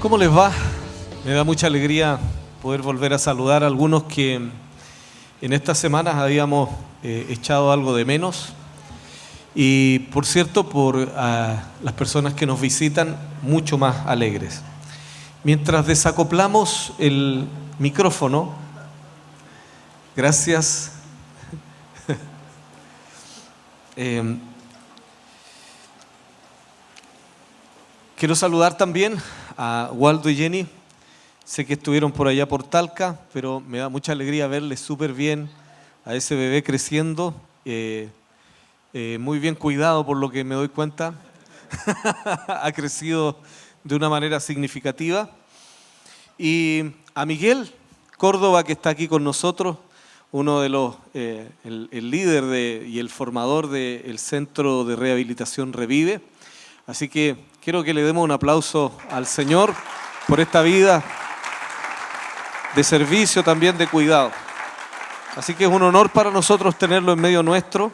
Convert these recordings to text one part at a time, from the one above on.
¿Cómo les va? Me da mucha alegría poder volver a saludar a algunos que en estas semanas habíamos echado algo de menos. Y por cierto, por las personas que nos visitan, mucho más alegres. Mientras desacoplamos el micrófono, gracias. Quiero saludar también a Waldo y Jenny. Sé que estuvieron por allá por Talca, pero me da mucha alegría verles súper bien a ese bebé creciendo. Muy bien cuidado por lo que me doy cuenta. Ha crecido de una manera significativa. Y a Miguel Córdoba, que está aquí con nosotros, uno de los, el líder y el formador del Centro de Rehabilitación Revive. Así que quiero que le demos un aplauso al Señor por esta vida de servicio, también de cuidado. Así que es un honor para nosotros tenerlo en medio nuestro.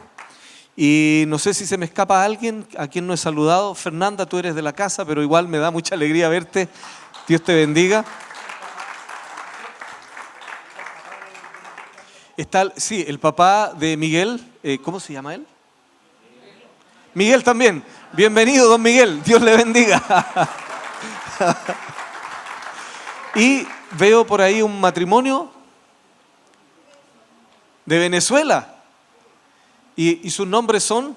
Y no sé si se me escapa alguien a quien no he saludado. Fernanda, tú eres de la casa, pero igual me da mucha alegría verte. Dios te bendiga. Está, sí, el papá de Miguel. ¿Cómo se llama él? Miguel también. Bienvenido, don Miguel. Dios le bendiga. Y veo por ahí un matrimonio de Venezuela. Y sus nombres son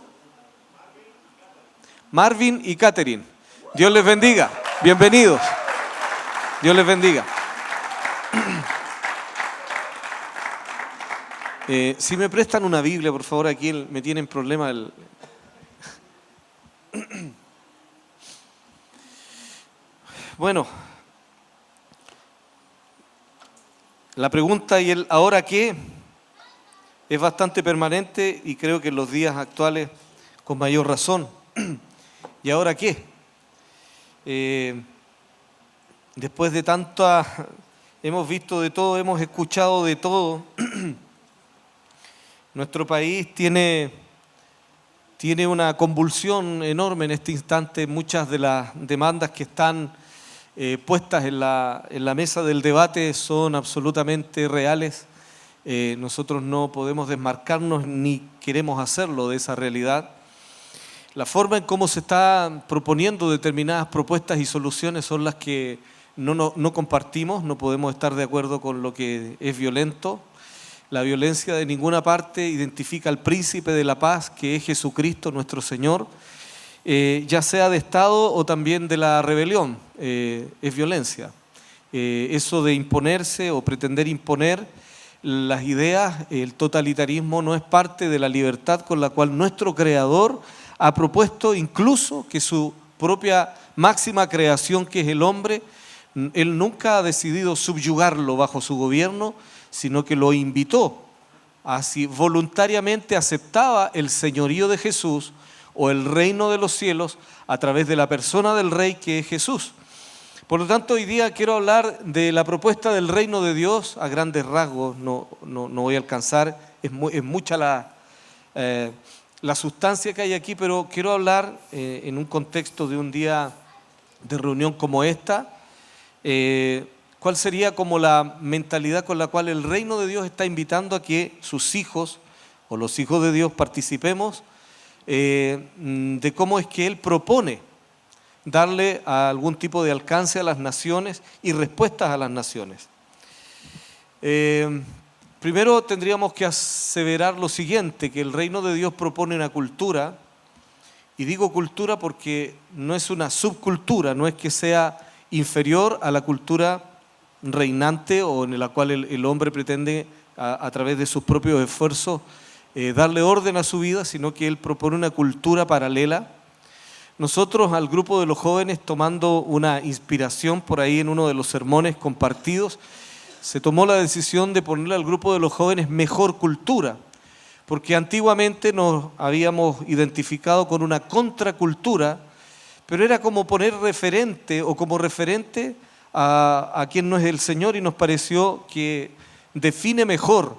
Marvin y Catherine. Dios les bendiga. Bienvenidos. Dios les bendiga. Si me prestan una Biblia, por favor, aquí me tienen problema el... Bueno, la pregunta y el ¿ahora qué? Es bastante permanente y creo que en los días actuales con mayor razón. ¿Y ahora qué? Después de tanta... Hemos visto de todo, hemos escuchado de todo. Nuestro país tiene una convulsión enorme en este instante. Muchas de las demandas que están puestas en la mesa del debate son absolutamente reales. Nosotros no podemos desmarcarnos ni queremos hacerlo de esa realidad. La forma en cómo se están proponiendo determinadas propuestas y soluciones son las que no compartimos, no podemos estar de acuerdo con lo que es violento. La violencia de ninguna parte identifica al príncipe de la paz, que es Jesucristo nuestro Señor, ya sea de Estado o también de la rebelión, es violencia. Eso de imponerse o pretender imponer las ideas, el totalitarismo no es parte de la libertad con la cual nuestro Creador ha propuesto incluso que su propia máxima creación, que es el hombre, Él nunca ha decidido subyugarlo bajo su gobierno, sino que lo invitó, así voluntariamente aceptaba el señorío de Jesús o el reino de los cielos a través de la persona del Rey, que es Jesús. Por lo tanto, hoy día quiero hablar de la propuesta del reino de Dios a grandes rasgos. No voy a alcanzar, es mucha la sustancia que hay aquí, pero quiero hablar en un contexto de un día de reunión como esta. ¿Cuál sería como la mentalidad con la cual el reino de Dios está invitando a que sus hijos o los hijos de Dios participemos de cómo es que Él propone darle algún tipo de alcance a las naciones y respuestas a las naciones? Primero tendríamos que aseverar lo siguiente, que el reino de Dios propone una cultura, y digo cultura porque no es una subcultura, no es que sea inferior a la cultura reinante o en la cual el hombre pretende a través de sus propios esfuerzos darle orden a su vida, sino que Él propone una cultura paralela. Nosotros al grupo de los jóvenes, tomando una inspiración por ahí en uno de los sermones compartidos, se tomó la decisión de ponerle al grupo de los jóvenes mejor cultura, porque antiguamente nos habíamos identificado con una contracultura, pero era como poner referente o como referente a quien no es el Señor, y nos pareció que define mejor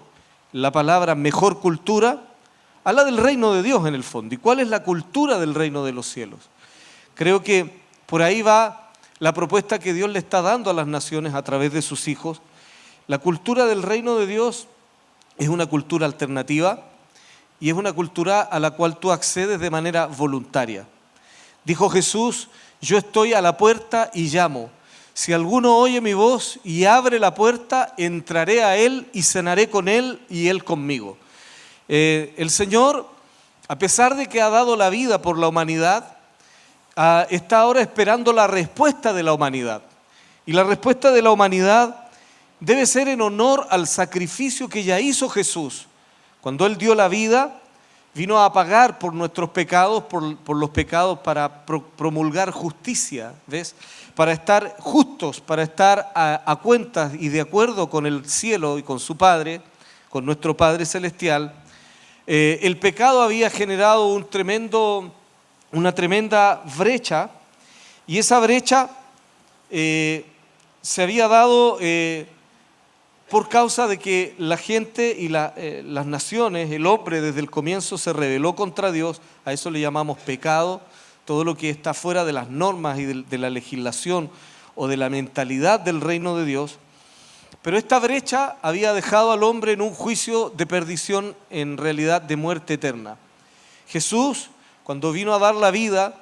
la palabra mejor cultura a la del reino de Dios en el fondo. ¿Y cuál es la cultura del reino de los cielos? Creo que por ahí va la propuesta que Dios le está dando a las naciones a través de sus hijos. La cultura del reino de Dios es una cultura alternativa y es una cultura a la cual tú accedes de manera voluntaria. Dijo Jesús: yo estoy a la puerta y llamo. Si alguno oye mi voz y abre la puerta, entraré a él y cenaré con él y él conmigo. El Señor, a pesar de que ha dado la vida por la humanidad, está ahora esperando la respuesta de la humanidad. Y la respuesta de la humanidad debe ser en honor al sacrificio que ya hizo Jesús. Cuando Él dio la vida, vino a pagar por nuestros pecados, por los pecados, para promulgar justicia, ¿ves? Para estar justos, para estar a cuentas y de acuerdo con el cielo y con su Padre, con nuestro Padre Celestial. El pecado había generado una tremenda brecha, y esa brecha se había dado por causa de que la gente y las naciones, el hombre desde el comienzo se rebeló contra Dios. A eso le llamamos pecado, todo lo que está fuera de las normas y de la legislación o de la mentalidad del reino de Dios. Pero esta brecha había dejado al hombre en un juicio de perdición, en realidad de muerte eterna. Jesús, cuando vino a dar la vida,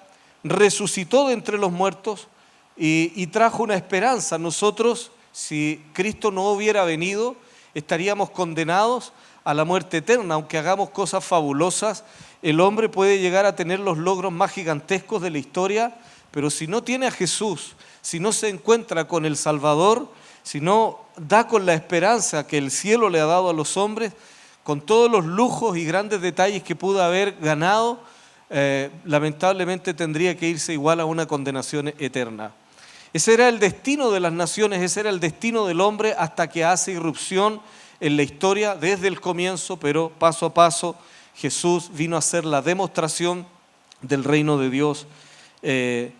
resucitó de entre los muertos y trajo una esperanza. Nosotros, si Cristo no hubiera venido, estaríamos condenados a la muerte eterna. Aunque hagamos cosas fabulosas, el hombre puede llegar a tener los logros más gigantescos de la historia, pero si no tiene a Jesús, si no se encuentra con el Salvador, si no da con la esperanza que el cielo le ha dado a los hombres, con todos los lujos y grandes detalles que pudo haber ganado, lamentablemente tendría que irse igual a una condenación eterna. Ese era el destino de las naciones, ese era el destino del hombre hasta que hace irrupción en la historia desde el comienzo, pero paso a paso Jesús vino a ser la demostración del reino de Dios, que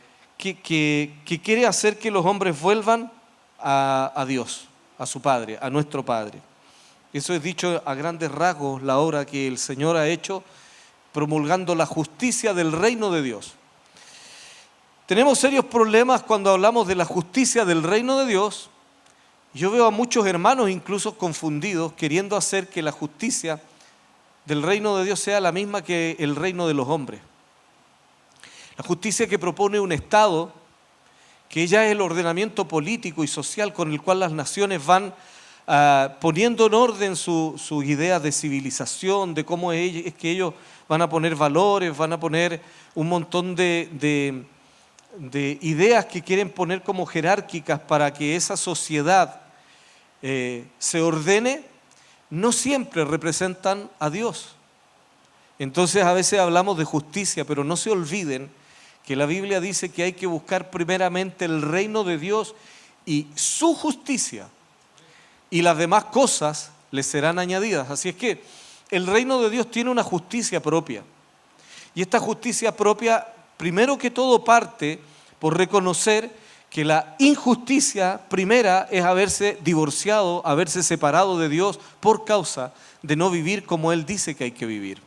quiere hacer que los hombres vuelvan a Dios, a su Padre, a nuestro Padre. Eso es dicho a grandes rasgos la obra que el Señor ha hecho promulgando la justicia del reino de Dios. Tenemos serios problemas cuando hablamos de la justicia del reino de Dios. Yo veo a muchos hermanos incluso confundidos, queriendo hacer que la justicia del reino de Dios sea la misma que el reino de los hombres. La justicia que propone un Estado, que ya es el ordenamiento político y social con el cual las naciones van poniendo en orden sus ideas de civilización, de cómo es que ellos van a poner valores, van a poner un montón de ideas que quieren poner como jerárquicas para que esa sociedad se ordene, no siempre representan a Dios. Entonces a veces hablamos de justicia, pero no se olviden que la Biblia dice que hay que buscar primeramente el reino de Dios y su justicia, y las demás cosas les serán añadidas. Así es que el reino de Dios tiene una justicia propia, y esta justicia propia, primero que todo, parte por reconocer que la injusticia primera es haberse divorciado, haberse separado de Dios por causa de no vivir como Él dice que hay que vivir.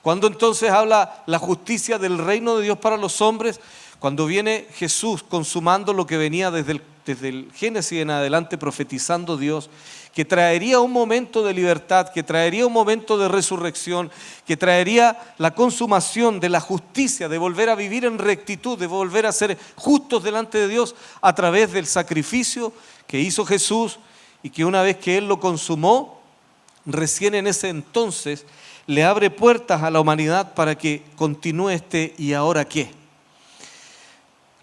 Cuando entonces habla la justicia del reino de Dios para los hombres, cuando viene Jesús consumando lo que venía desde el Génesis en adelante profetizando Dios, que traería un momento de libertad, que traería un momento de resurrección, que traería la consumación de la justicia, de volver a vivir en rectitud, de volver a ser justos delante de Dios a través del sacrificio que hizo Jesús, y que una vez que Él lo consumó, recién en ese entonces le abre puertas a la humanidad para que continúe este ¿y ahora qué?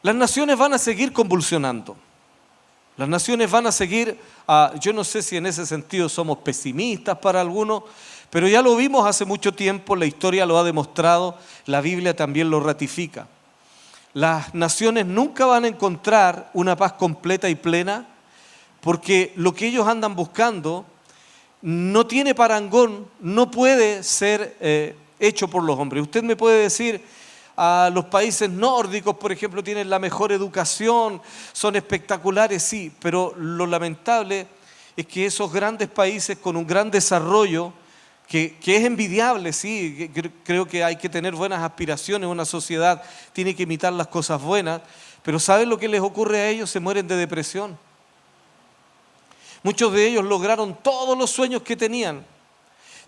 Las naciones van a seguir convulsionando. Las naciones van a seguir, yo no sé si en ese sentido somos pesimistas para algunos, pero ya lo vimos hace mucho tiempo, la historia lo ha demostrado, la Biblia también lo ratifica. Las naciones nunca van a encontrar una paz completa y plena, porque lo que ellos andan buscando no tiene parangón, no puede ser hecho por los hombres. Usted me puede decir, los países nórdicos, por ejemplo, tienen la mejor educación, son espectaculares, sí, pero lo lamentable es que esos grandes países con un gran desarrollo, que es envidiable, sí, creo que hay que tener buenas aspiraciones, una sociedad tiene que imitar las cosas buenas, pero ¿saben lo que les ocurre a ellos? Se mueren de depresión. Muchos de ellos lograron todos los sueños que tenían,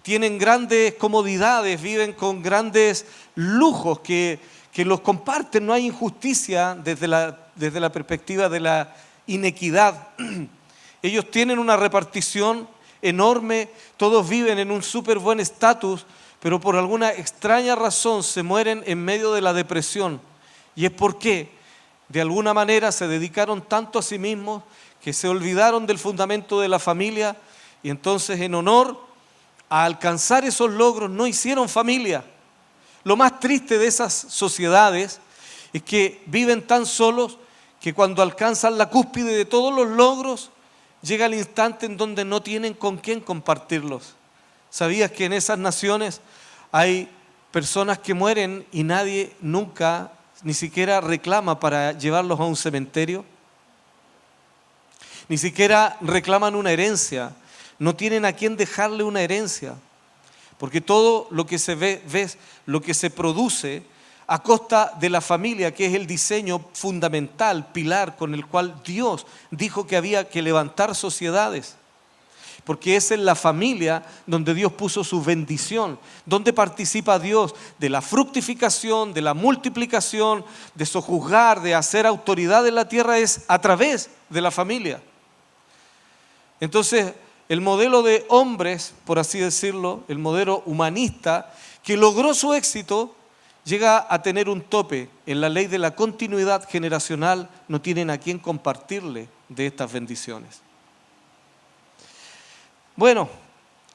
tienen grandes comodidades, viven con grandes lujos que los comparten, no hay injusticia desde la perspectiva de la inequidad. Ellos tienen una repartición enorme, todos viven en un súper buen estatus, pero por alguna extraña razón se mueren en medio de la depresión. Y es porque de alguna manera se dedicaron tanto a sí mismos que se olvidaron del fundamento de la familia y entonces en honor a alcanzar esos logros no hicieron familia. Lo más triste de esas sociedades es que viven tan solos que cuando alcanzan la cúspide de todos los logros, llega el instante en donde no tienen con quién compartirlos. ¿Sabías que en esas naciones hay personas que mueren y nadie nunca, ni siquiera reclama para llevarlos a un cementerio? Ni siquiera reclaman una herencia, no tienen a quién dejarle una herencia, porque todo lo que se ve, lo que se produce a costa de la familia, que es el diseño fundamental, pilar con el cual Dios dijo que había que levantar sociedades. Porque es en la familia donde Dios puso su bendición, donde participa Dios de la fructificación, de la multiplicación, de sojuzgar, de hacer autoridad en la tierra, es a través de la familia. Entonces, el modelo de hombres, por así decirlo, el modelo humanista, que logró su éxito, llega a tener un tope. En la ley de la continuidad generacional no tienen a quién compartirle de estas bendiciones. Bueno,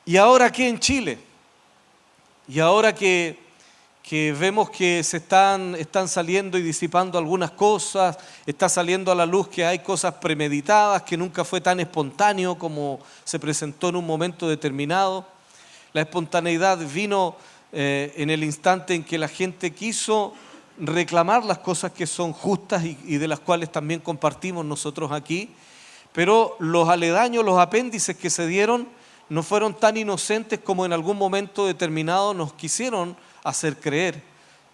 ¿y ahora qué en Chile? Y ahora que vemos que se están saliendo y disipando algunas cosas, está saliendo a la luz que hay cosas premeditadas, que nunca fue tan espontáneo como se presentó en un momento determinado. La espontaneidad vino en el instante en que la gente quiso reclamar las cosas que son justas y de las cuales también compartimos nosotros aquí, pero los aledaños, los apéndices que se dieron no fueron tan inocentes como en algún momento determinado nos quisieron hacer creer.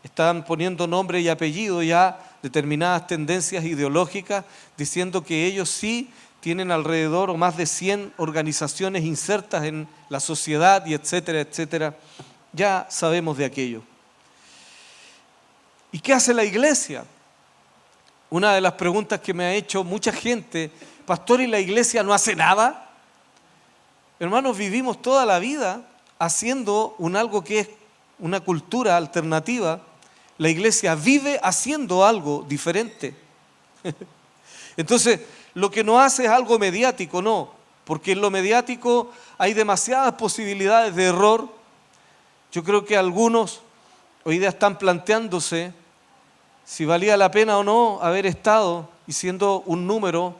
Están poniendo nombre y apellido ya determinadas tendencias ideológicas, diciendo que ellos sí tienen alrededor o más de 100 organizaciones insertas en la sociedad y etcétera, etcétera. Ya sabemos de aquello. ¿Y qué hace la iglesia? Una de las preguntas que me ha hecho mucha gente: pastor, ¿y la iglesia no hace nada? Hermanos, vivimos toda la vida haciendo algo que es una cultura alternativa. La iglesia vive haciendo algo diferente. Entonces, lo que no hace es algo mediático, no, porque en lo mediático hay demasiadas posibilidades de error. Yo creo que algunos hoy día están planteándose si valía la pena o no haber estado y siendo un número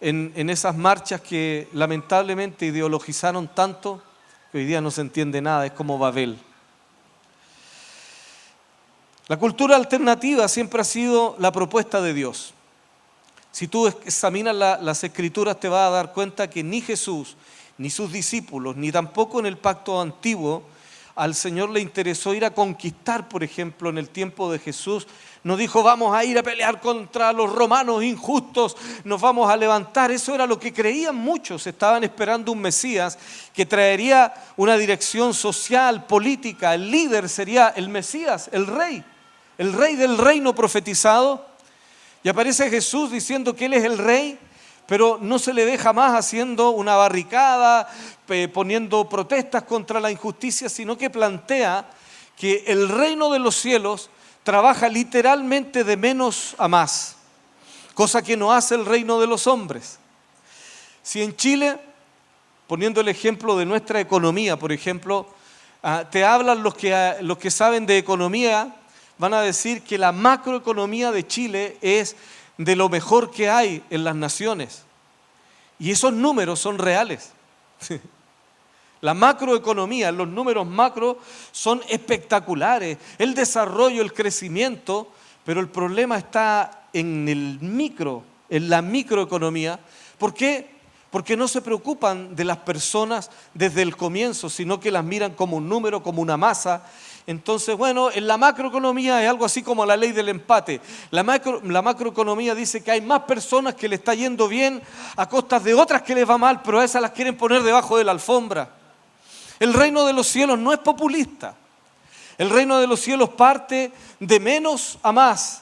en esas marchas que lamentablemente ideologizaron tanto que hoy día no se entiende nada, es como Babel. La cultura alternativa siempre ha sido la propuesta de Dios. Si tú examinas las Escrituras te vas a dar cuenta que ni Jesús, ni sus discípulos, ni tampoco en el pacto antiguo, al Señor le interesó ir a conquistar, por ejemplo, en el tiempo de Jesús. No dijo, vamos a ir a pelear contra los romanos injustos, nos vamos a levantar. Eso era lo que creían muchos. Estaban esperando un Mesías que traería una dirección social, política. El líder sería el Mesías, el rey del reino profetizado. Y aparece Jesús diciendo que Él es el rey, pero no se le ve jamás haciendo una barricada, poniendo protestas contra la injusticia, sino que plantea que el reino de los cielos trabaja literalmente de menos a más, cosa que no hace el reino de los hombres. Si en Chile, poniendo el ejemplo de nuestra economía, por ejemplo, te hablan los que saben de economía, van a decir que la macroeconomía de Chile es de lo mejor que hay en las naciones. Y esos números son reales. La macroeconomía, los números macro son espectaculares. El desarrollo, el crecimiento, pero el problema está en el micro, en la microeconomía. ¿Por qué? porque no se preocupan de las personas desde el comienzo, sino que las miran como un número, como una masa. Entonces, bueno, en la macroeconomía es algo así como la ley del empate. La macroeconomía dice que hay más personas que le está yendo bien a costas de otras que les va mal, pero a esas las quieren poner debajo de la alfombra. El reino de los cielos no es populista. El reino de los cielos parte de menos a más.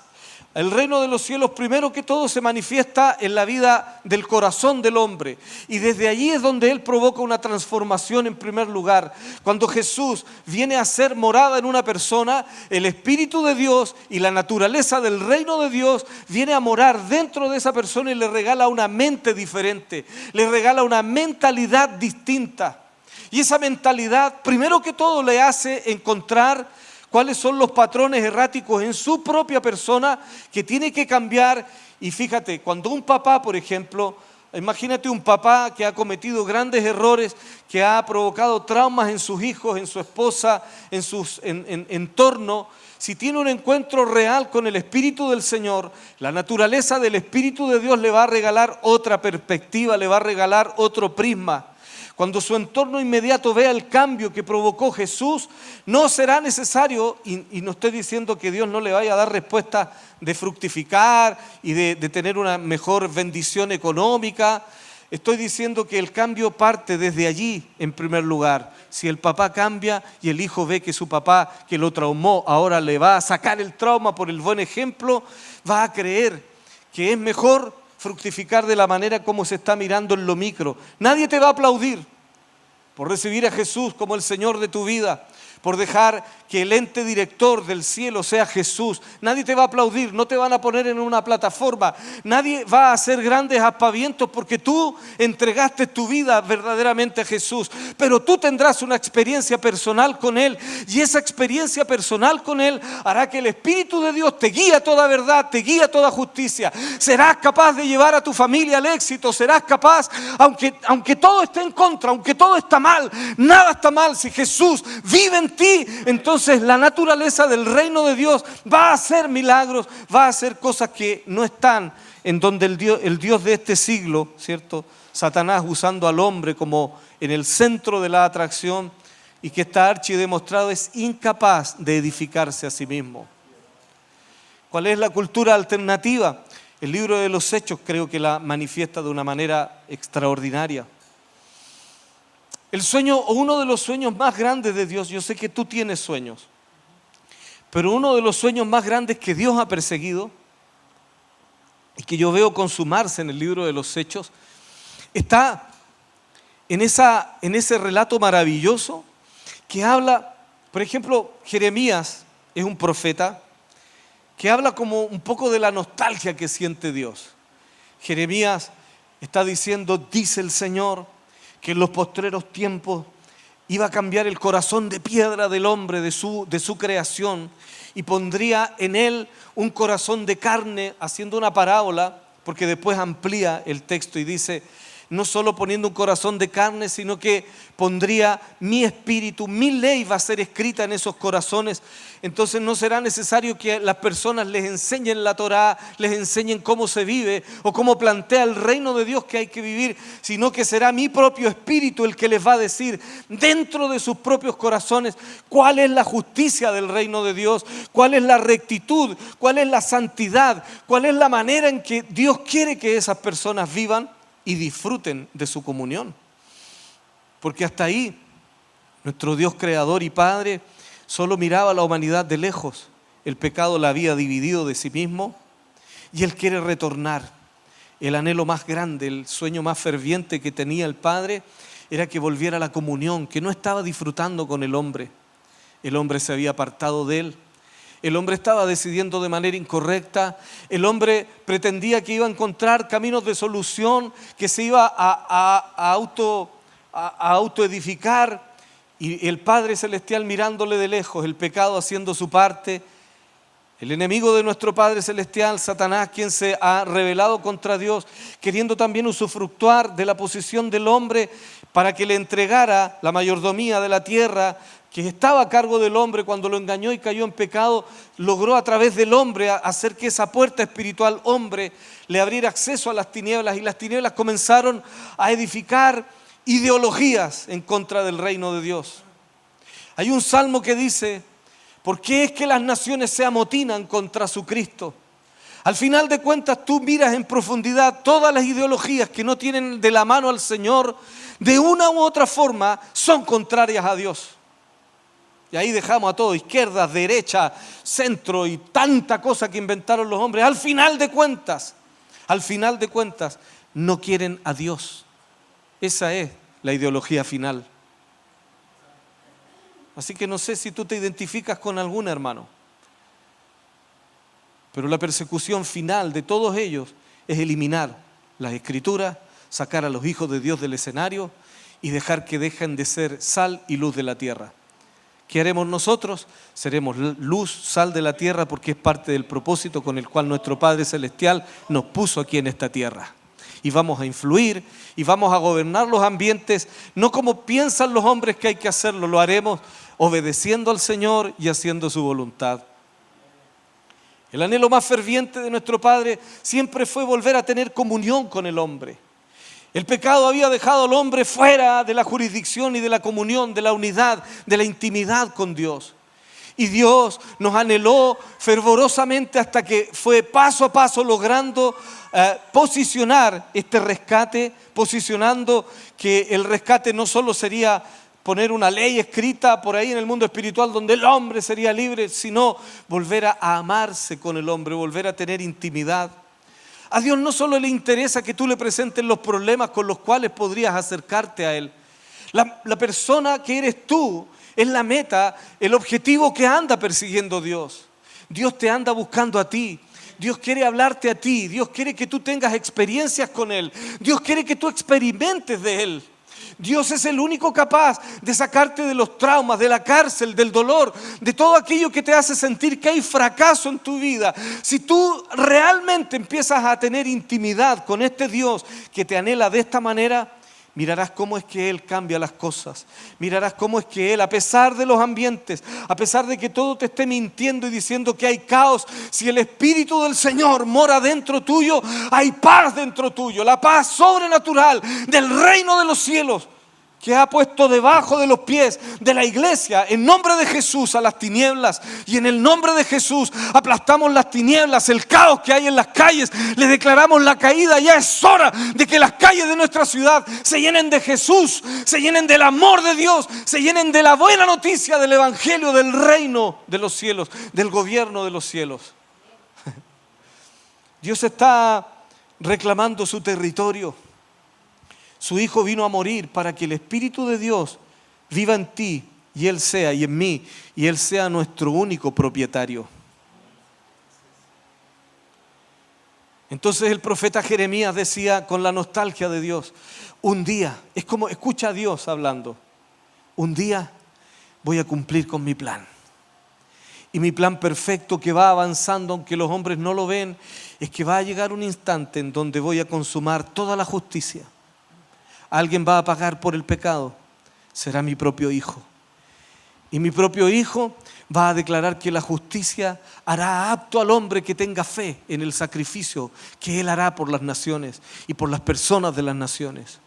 El reino de los cielos, primero que todo, se manifiesta en la vida del corazón del hombre. Y desde allí es donde Él provoca una transformación en primer lugar. Cuando Jesús viene a ser morada en una persona, el Espíritu de Dios y la naturaleza del reino de Dios viene a morar dentro de esa persona y le regala una mente diferente, le regala una mentalidad distinta. Y esa mentalidad, primero que todo, le hace encontrar cuáles son los patrones erráticos en su propia persona que tiene que cambiar. Y fíjate, cuando un papá, por ejemplo, imagínate un papá que ha cometido grandes errores, que ha provocado traumas en sus hijos, en su esposa, en su entorno. Si tiene un encuentro real con el Espíritu del Señor, la naturaleza del Espíritu de Dios le va a regalar otra perspectiva, le va a regalar otro prisma. Cuando su entorno inmediato vea el cambio que provocó Jesús, no será necesario, y no estoy diciendo que Dios no le vaya a dar respuesta de fructificar y de tener una mejor bendición económica. Estoy diciendo que el cambio parte desde allí en primer lugar. Si el papá cambia y el hijo ve que su papá que lo traumó ahora le va a sacar el trauma por el buen ejemplo, va a creer que es mejor fructificar de la manera como se está mirando en lo micro. Nadie te va a aplaudir por recibir a Jesús como el Señor de tu vida, por dejar que el ente director del cielo sea Jesús. Nadie te va a aplaudir, no te van a poner en una plataforma, nadie va a hacer grandes aspavientos porque tú entregaste tu vida verdaderamente a Jesús, pero tú tendrás una experiencia personal con Él, y esa experiencia personal con Él hará que el Espíritu de Dios te guíe a toda verdad, te guíe a toda justicia. Serás capaz de llevar a tu familia al éxito, serás capaz, aunque todo esté en contra, aunque todo está mal, nada está mal. Si Jesús vive en ti, entonces la naturaleza del reino de Dios va a hacer milagros, va a hacer cosas que no están en donde el Dios de este siglo, ¿cierto? Satanás usando al hombre como en el centro de la atracción, y que está archidemostrado es incapaz de edificarse a sí mismo. ¿Cuál es la cultura alternativa? El libro de los Hechos creo que la manifiesta de una manera extraordinaria. El sueño, o uno de los sueños más grandes de Dios, yo sé que tú tienes sueños, pero uno de los sueños más grandes que Dios ha perseguido y que yo veo consumarse en el libro de los Hechos, está en ese relato maravilloso que habla, por ejemplo, Jeremías es un profeta que habla como un poco de la nostalgia que siente Dios. Jeremías está diciendo, dice el Señor, que en los postreros tiempos iba a cambiar el corazón de piedra del hombre, de su creación, y pondría en él un corazón de carne, haciendo una parábola, porque después amplía el texto y dice, no solo poniendo un corazón de carne, sino que pondría mi espíritu, mi ley va a ser escrita en esos corazones. Entonces no será necesario que las personas les enseñen la Torá, les enseñen cómo se vive o cómo plantea el reino de Dios que hay que vivir, sino que será mi propio espíritu el que les va a decir dentro de sus propios corazones cuál es la justicia del reino de Dios, cuál es la rectitud, cuál es la santidad, cuál es la manera en que Dios quiere que esas personas vivan y disfruten de su comunión. Porque hasta ahí nuestro Dios creador y Padre solo miraba a la humanidad de lejos. El pecado la había dividido de sí mismo y Él quiere retornar. El anhelo más grande, el sueño más ferviente que tenía el Padre era que volviera a la comunión, que no estaba disfrutando con el hombre. El hombre se había apartado de Él. El hombre estaba decidiendo de manera incorrecta. El hombre pretendía que iba a encontrar caminos de solución, que se iba a autoedificar. Y el Padre Celestial mirándole de lejos, el pecado haciendo su parte, El enemigo de nuestro Padre Celestial, Satanás, quien se ha rebelado contra Dios, queriendo también usufructuar de la posición del hombre para que le entregara la mayordomía de la tierra que estaba a cargo del hombre cuando lo engañó y cayó en pecado, logró a través del hombre hacer que esa puerta espiritual hombre le abriera acceso a las tinieblas, y las tinieblas comenzaron a edificar ideologías en contra del reino de Dios. Hay un salmo que dice: ¿por qué es que las naciones se amotinan contra su Cristo? Al final de cuentas, tú miras en profundidad todas las ideologías que no tienen de la mano al Señor, de una u otra forma son contrarias a Dios. Y ahí dejamos a todo, izquierda, derecha, centro y tanta cosa que inventaron los hombres. Al final de cuentas, no quieren a Dios. Esa es la ideología final. Así que no sé si tú te identificas con algún hermano, pero la persecución final de todos ellos es eliminar las Escrituras, sacar a los hijos de Dios del escenario y dejar que dejen de ser sal y luz de la tierra. ¿Qué haremos nosotros? Seremos luz, sal de la tierra, porque es parte del propósito con el cual nuestro Padre Celestial nos puso aquí en esta tierra. Y vamos a influir y vamos a gobernar los ambientes, no como piensan los hombres que hay que hacerlo, lo haremos obedeciendo al Señor y haciendo su voluntad. El anhelo más ferviente de nuestro Padre siempre fue volver a tener comunión con el hombre. El pecado había dejado al hombre fuera de la jurisdicción y de la comunión, de la unidad, de la intimidad con Dios. Y Dios nos anheló fervorosamente hasta que fue paso a paso logrando posicionar este rescate, posicionando que el rescate no solo sería poner una ley escrita por ahí en el mundo espiritual donde el hombre sería libre, sino volver a amarse con el hombre, volver a tener intimidad. A Dios no solo le interesa que tú le presentes los problemas con los cuales podrías acercarte a Él. La persona que eres tú es la meta, el objetivo que anda persiguiendo Dios. Dios te anda buscando a ti. Dios quiere hablarte a ti. Dios quiere que tú tengas experiencias con Él. Dios quiere que tú experimentes de Él. Dios es el único capaz de sacarte de los traumas, de la cárcel, del dolor, de todo aquello que te hace sentir que hay fracaso en tu vida. Si tú realmente empiezas a tener intimidad con este Dios que te anhela de esta manera, mirarás cómo es que Él cambia las cosas. Mirarás cómo es que Él, a pesar de los ambientes, a pesar de que todo te esté mintiendo y diciendo que hay caos, si el Espíritu del Señor mora dentro tuyo, hay paz dentro tuyo, la paz sobrenatural del reino de los cielos, que ha puesto debajo de los pies de la iglesia, en nombre de Jesús, a las tinieblas. Y en el nombre de Jesús aplastamos las tinieblas, el caos que hay en las calles, le declaramos la caída. Ya es hora de que las calles de nuestra ciudad se llenen de Jesús, se llenen del amor de Dios, se llenen de la buena noticia del evangelio, del reino de los cielos, del gobierno de los cielos. Dios está reclamando su territorio. Su Hijo vino a morir para que el Espíritu de Dios viva en ti y Él sea, y en mí, y Él sea nuestro único propietario. Entonces el profeta Jeremías decía con la nostalgia de Dios: un día, es como, escucha a Dios hablando, un día voy a cumplir con mi plan. Y mi plan perfecto que va avanzando, aunque los hombres no lo ven, es que va a llegar un instante en donde voy a consumar toda la justicia. Alguien va a pagar por el pecado, será mi propio Hijo. Y mi propio Hijo va a declarar que la justicia hará apto al hombre que tenga fe en el sacrificio que Él hará por las naciones y por las personas de las naciones.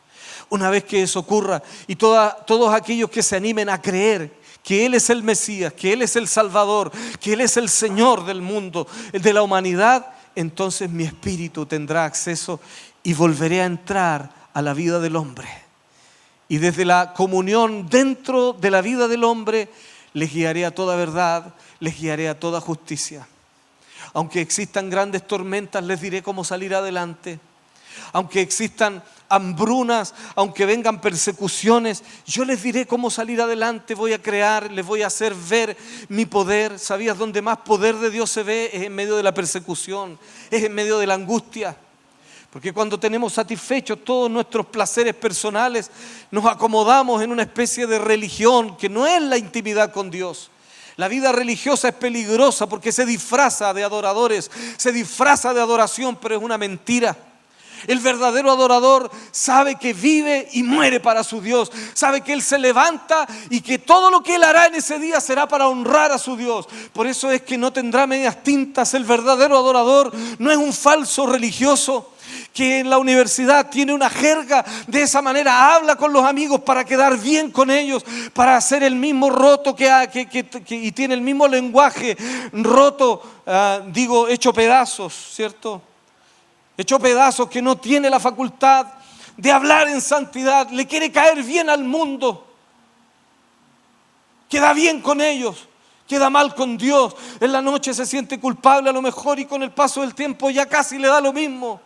Una vez que eso ocurra, y todos aquellos que se animen a creer que Él es el Mesías, que Él es el Salvador, que Él es el Señor del mundo, de la humanidad, entonces mi espíritu tendrá acceso y volveré a entrar a la vida del hombre. Y desde la comunión dentro de la vida del hombre, les guiaré a toda verdad, les guiaré a toda justicia. Aunque existan grandes tormentas, les diré cómo salir adelante. Aunque existan hambrunas, aunque vengan persecuciones, yo les diré cómo salir adelante. Voy a crear, les voy a hacer ver mi poder. ¿Sabías dónde más poder de Dios se ve? Es en medio de la persecución, es en medio de la angustia. Porque cuando tenemos satisfechos todos nuestros placeres personales, nos acomodamos en una especie de religión que no es la intimidad con Dios. La vida religiosa es peligrosa porque se disfraza de adoradores, se disfraza de adoración, pero es una mentira. El verdadero adorador sabe que vive y muere para su Dios. Sabe que Él se levanta y que todo lo que Él hará en ese día será para honrar a su Dios. Por eso es que no tendrá medias tintas. El verdadero adorador no es un falso religioso que en la universidad tiene una jerga, de esa manera habla con los amigos para quedar bien con ellos, para hacer el mismo roto y tiene el mismo lenguaje roto, hecho pedazos, ¿cierto? Hecho pedazos, que no tiene la facultad de hablar en santidad, le quiere caer bien al mundo, queda bien con ellos, queda mal con Dios. En la noche se siente culpable a lo mejor y con el paso del tiempo ya casi le da lo mismo,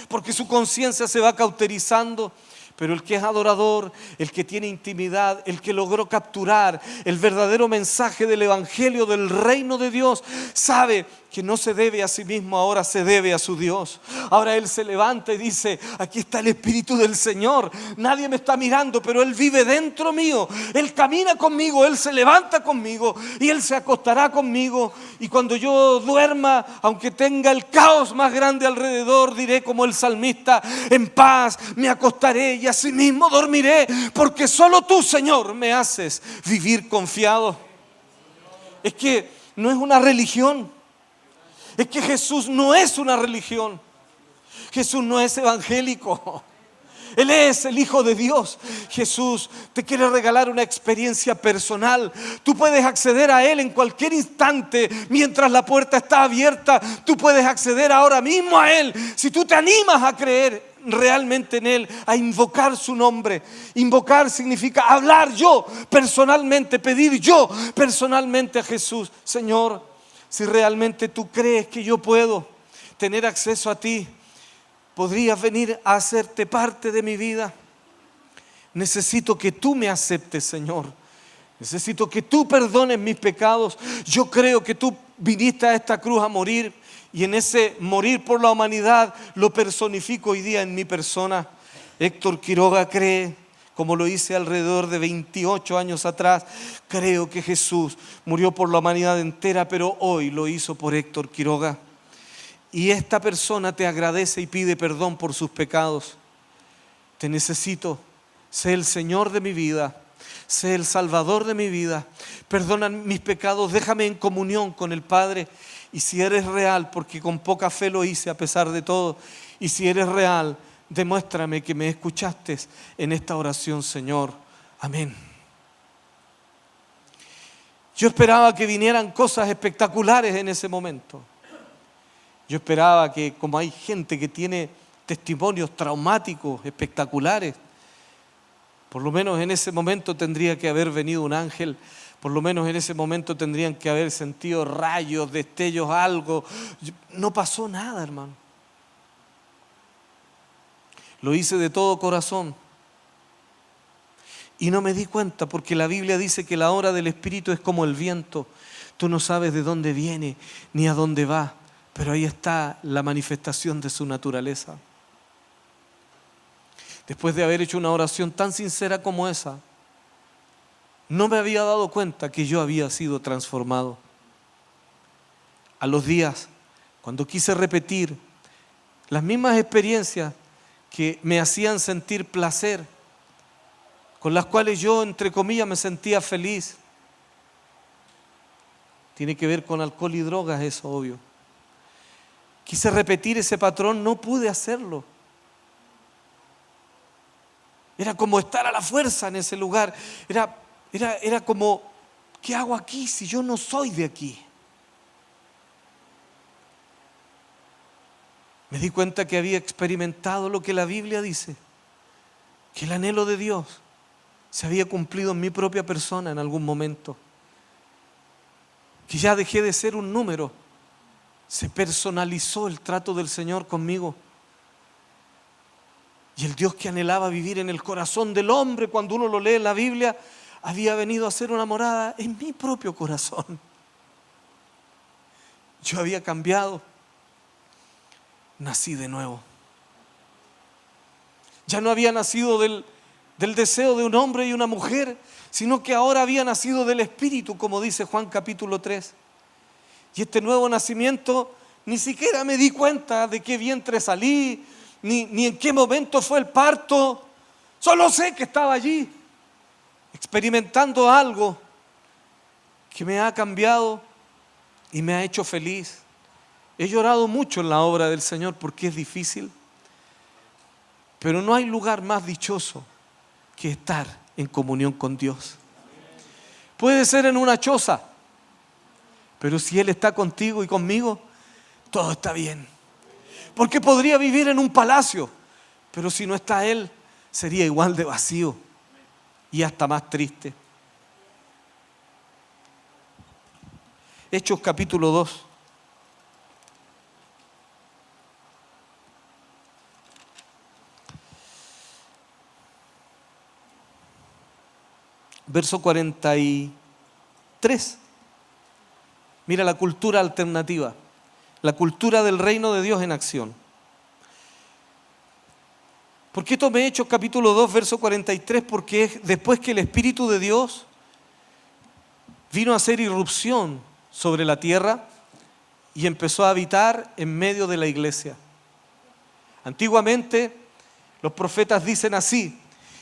porque su conciencia se va cauterizando. Pero el que es adorador, el que tiene intimidad, el que logró capturar el verdadero mensaje del evangelio del reino de Dios, sabe que no se debe a sí mismo, ahora se debe a su Dios. Ahora Él se levanta y dice: aquí está el Espíritu del Señor, nadie me está mirando, pero Él vive dentro mío, Él camina conmigo, Él se levanta conmigo y Él se acostará conmigo. Y cuando yo duerma, aunque tenga el caos más grande alrededor, diré como el salmista: en paz me acostaré y asimismo dormiré, porque solo tú, Señor, me haces vivir confiado. Es que no es una religión. Es que Jesús no es una religión. Jesús no es evangélico. Él es el Hijo de Dios. Jesús te quiere regalar una experiencia personal. Tú puedes acceder a Él en cualquier instante mientras la puerta está abierta. Tú puedes acceder ahora mismo a Él si tú te animas a creer realmente en Él, a invocar su nombre. Invocar significa hablar yo personalmente, pedir yo personalmente a Jesús: Señor, si realmente tú crees que yo puedo tener acceso a ti, ¿podrías venir a hacerte parte de mi vida? Necesito que tú me aceptes, Señor. Necesito que tú perdones mis pecados. Yo creo que tú viniste a esta cruz a morir, y en ese morir por la humanidad lo personifico hoy día en mi persona. Héctor Quiroga cree, como lo hice alrededor de 28 años atrás, creo que Jesús murió por la humanidad entera, pero hoy lo hizo por Héctor Quiroga. Y esta persona te agradece y pide perdón por sus pecados. Te necesito, sé el Señor de mi vida, sé el Salvador de mi vida, perdona mis pecados, déjame en comunión con el Padre. Y si eres real, porque con poca fe lo hice a pesar de todo, y si eres real, demuéstrame que me escuchaste en esta oración, Señor. Amén. Yo esperaba que vinieran cosas espectaculares en ese momento. Yo esperaba que, como hay gente que tiene testimonios traumáticos, espectaculares, por lo menos en ese momento tendría que haber venido un ángel. Por lo menos en ese momento tendrían que haber sentido rayos, destellos, algo. No pasó nada, hermano. Lo hice de todo corazón. Y no me di cuenta, porque la Biblia dice que la obra del Espíritu es como el viento. Tú no sabes de dónde viene ni a dónde va, pero ahí está la manifestación de su naturaleza. Después de haber hecho una oración tan sincera como esa, no me había dado cuenta que yo había sido transformado. A los días, cuando quise repetir las mismas experiencias que me hacían sentir placer, con las cuales yo, entre comillas, me sentía feliz. Tiene que ver con alcohol y drogas, eso obvio. Quise repetir ese patrón, no pude hacerlo. Era como estar a la fuerza en ese lugar. Era como, ¿qué hago aquí si yo no soy de aquí? Me di cuenta que había experimentado lo que la Biblia dice, que el anhelo de Dios se había cumplido en mi propia persona en algún momento, que ya dejé de ser un número, se personalizó el trato del Señor conmigo. Y el Dios que anhelaba vivir en el corazón del hombre, cuando uno lo lee en la Biblia, había venido a hacer una morada en mi propio corazón. Yo había cambiado, nací de nuevo. Ya no había nacido del del deseo de un hombre y una mujer, sino que ahora había nacido del Espíritu, como dice Juan capítulo 3. Y este nuevo nacimiento, ni siquiera me di cuenta de qué vientre salí, ni en qué momento fue el parto. Solo sé que estaba allí, experimentando algo que me ha cambiado y me ha hecho feliz. He llorado mucho en la obra del Señor porque es difícil, pero no hay lugar más dichoso que estar en comunión con Dios. Puede ser en una choza, pero si Él está contigo y conmigo, todo está bien. Porque podría vivir en un palacio, pero si no está Él, sería igual de vacío y hasta más triste. Hechos capítulo 2. Verso 43. Mira la cultura alternativa, la cultura del reino de Dios en acción. ¿Por qué tomé Hechos capítulo 2, verso 43? Porque es después que el Espíritu de Dios vino a hacer irrupción sobre la tierra y empezó a habitar en medio de la iglesia. Antiguamente los profetas dicen así: